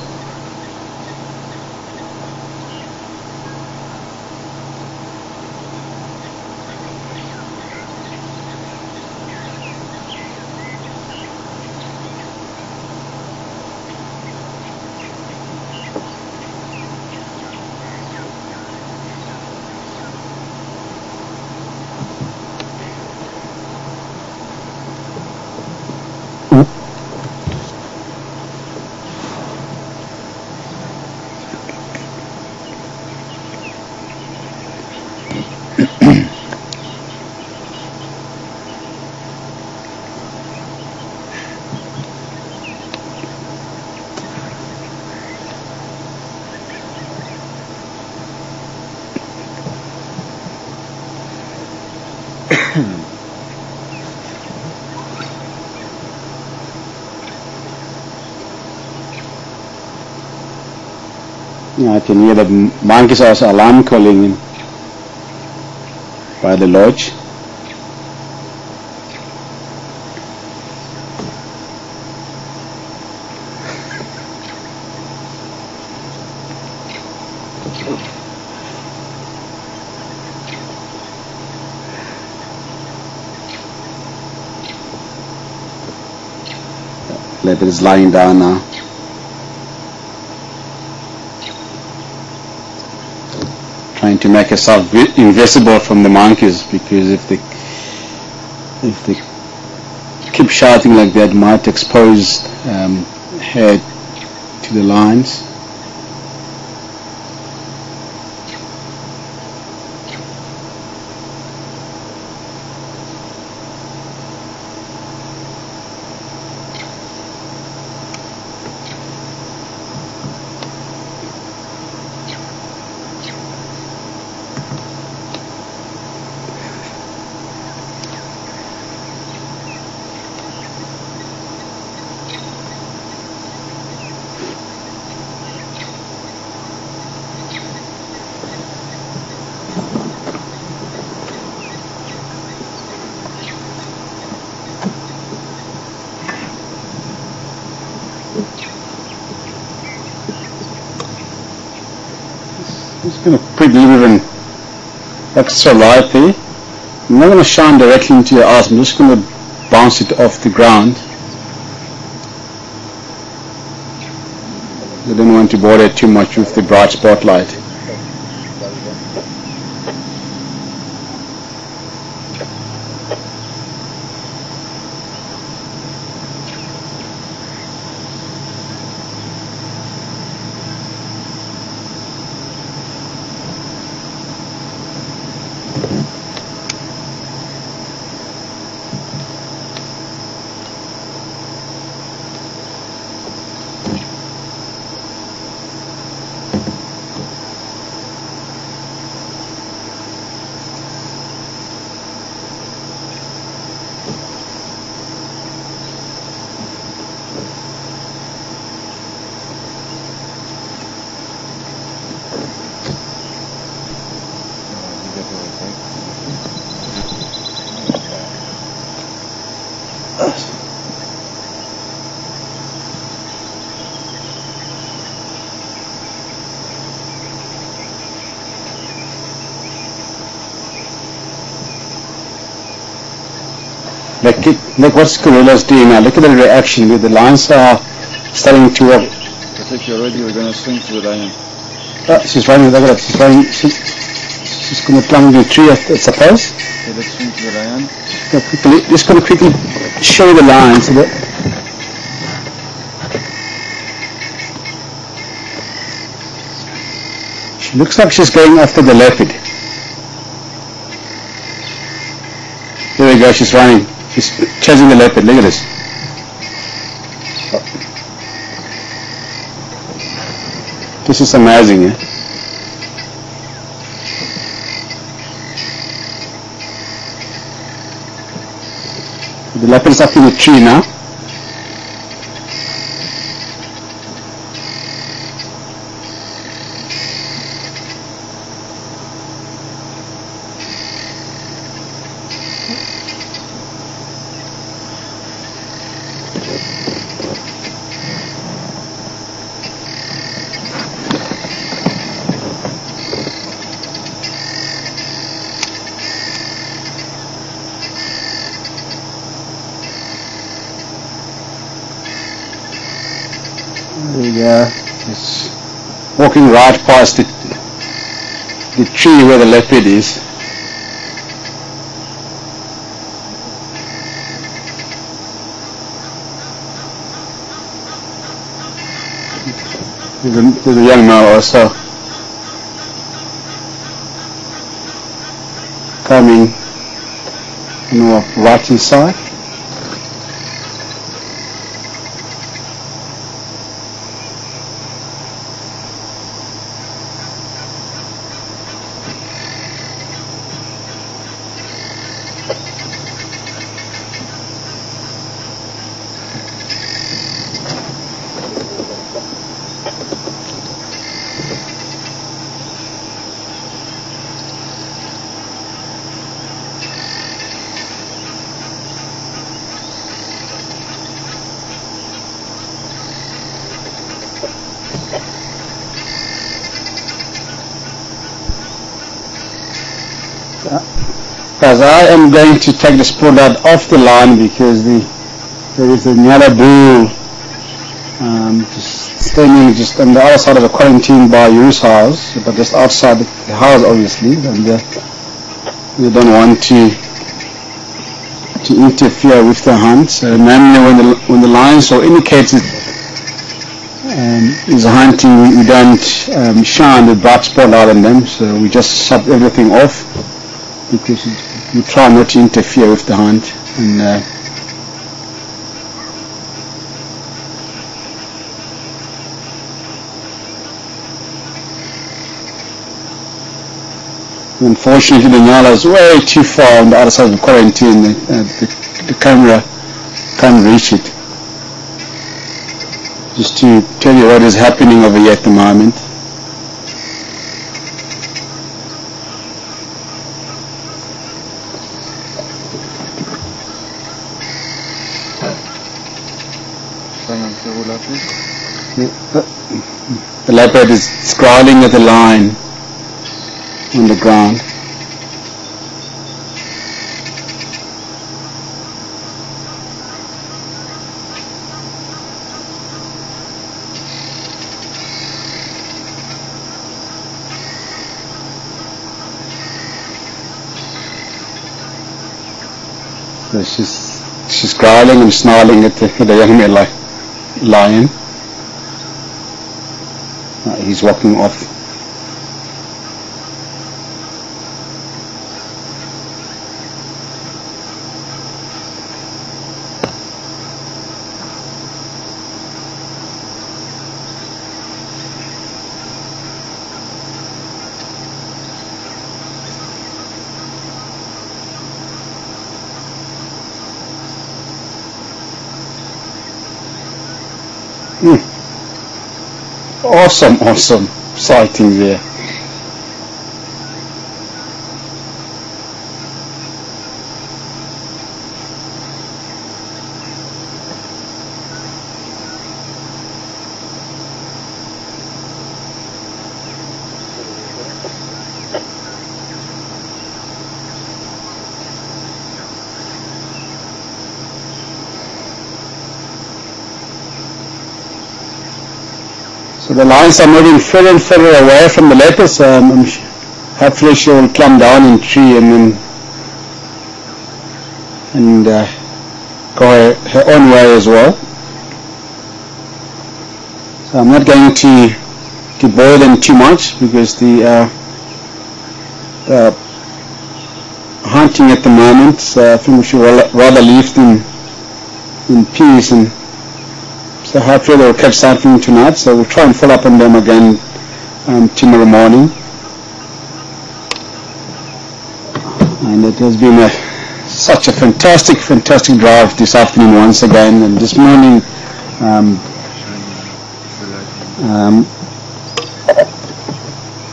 A: I can hear the monkeys also alarm calling by the lodge. Leopard is lying down now. Trying to make herself invisible from the monkeys, because if they keep shouting like that, might expose her to the lions. going to put a little bit of an extra light there. I'm not going to shine directly into your eyes, I'm just going to bounce it off the ground. I don't want to bother too much with the bright spotlight. Like what's Karula's doing now? Look at the reaction. The lines are starting to work.
D: I think you're ready. We're going to swing to the lion.
A: She's running. Look at that. She's running. She's going to climb the tree, I suppose.
D: Okay, let's swing to the lion.
A: Just going to quickly show you the lines a bit. She looks like she's going after the leopard. There we go. She's running. She's chasing the leopard. Look at this. This is amazing, eh? The leopard is up in the tree now. It's walking right past the tree where the leopard is. There's a young male also coming on the right hand side. Guys, I am going to take the spotlight off the line because there is another bull just standing just on the other side of the quarantine by Yu's house, but just outside the house obviously, and we don't want to interfere with the hunt. So normally when the lion or indicated is hunting, we don't shine the bright spotlight on them, so we just shut everything off because we try not to interfere with the hunt. And unfortunately the nyala is way too far on the other side of the quarantine. The camera can't reach it. Just to tell you what is happening over here at the moment. The leopard is scrawling at the line. on the ground. So she's growling and snarling at the young male lion. He's walking off. Awesome sightings there. So the lions are moving further and further away from the leopards. Hopefully she will climb down in the tree and go her own way as well. So I'm not going to bore them too much because the hunting at the moment. So I think we should rather leave them in peace, and so hopefully they'll catch something tonight. So we'll try and follow up on them again tomorrow morning. And it has been such a fantastic drive this afternoon once again. And this morning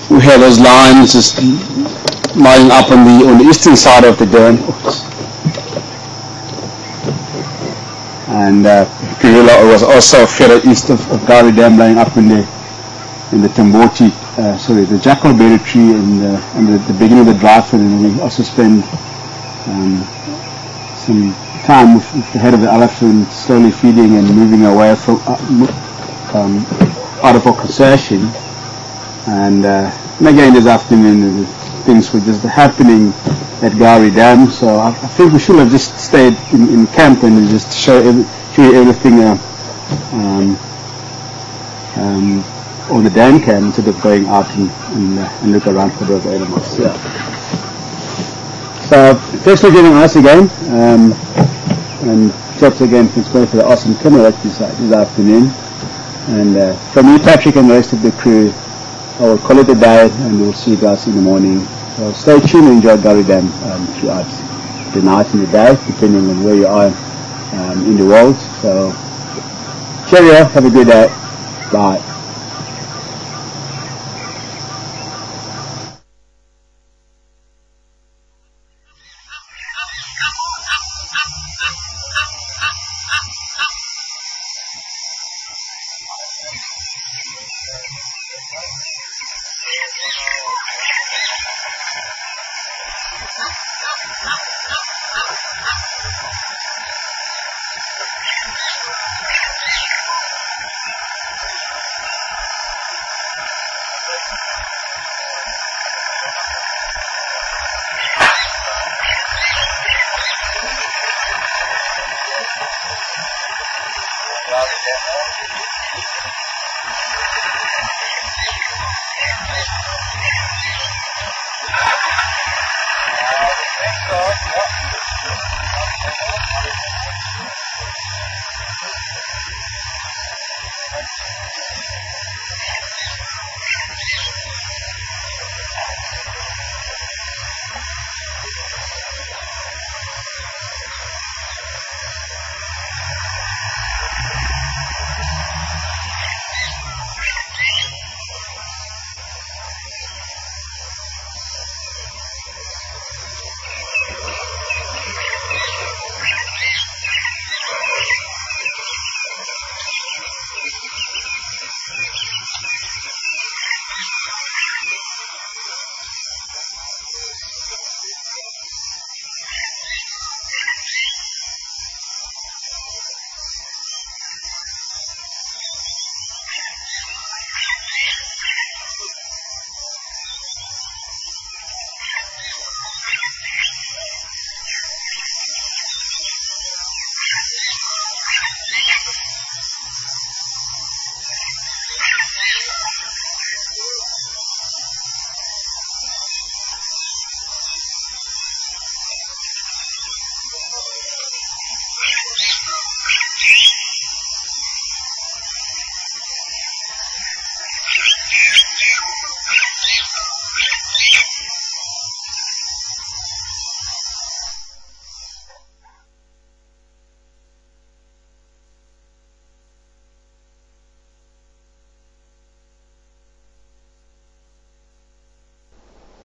A: we had those lions just lying up on the eastern side of the dam. And Karula was also further east of Gari Dam, lying up in the Tamboti, the jackalberry tree, and the beginning of the drive. And we also spent some time with the head of the elephant, slowly feeding and moving away from out of our concession. And again this afternoon, things were just happening at Gari Dam. So I think we should have just stayed in camp and just show you everything on the dam cam instead of going out and look around for those animals. Yeah. So thanks for joining us again, and thanks again for the awesome camera this afternoon. And from me, Patrick, and the rest of the crew, I will call it a day, and we'll see you guys in the morning. So stay tuned and enjoy Gari Dam throughout the night and the day, depending on where you are in the world. So cheerio, have a good day, bye.
B: Thanks,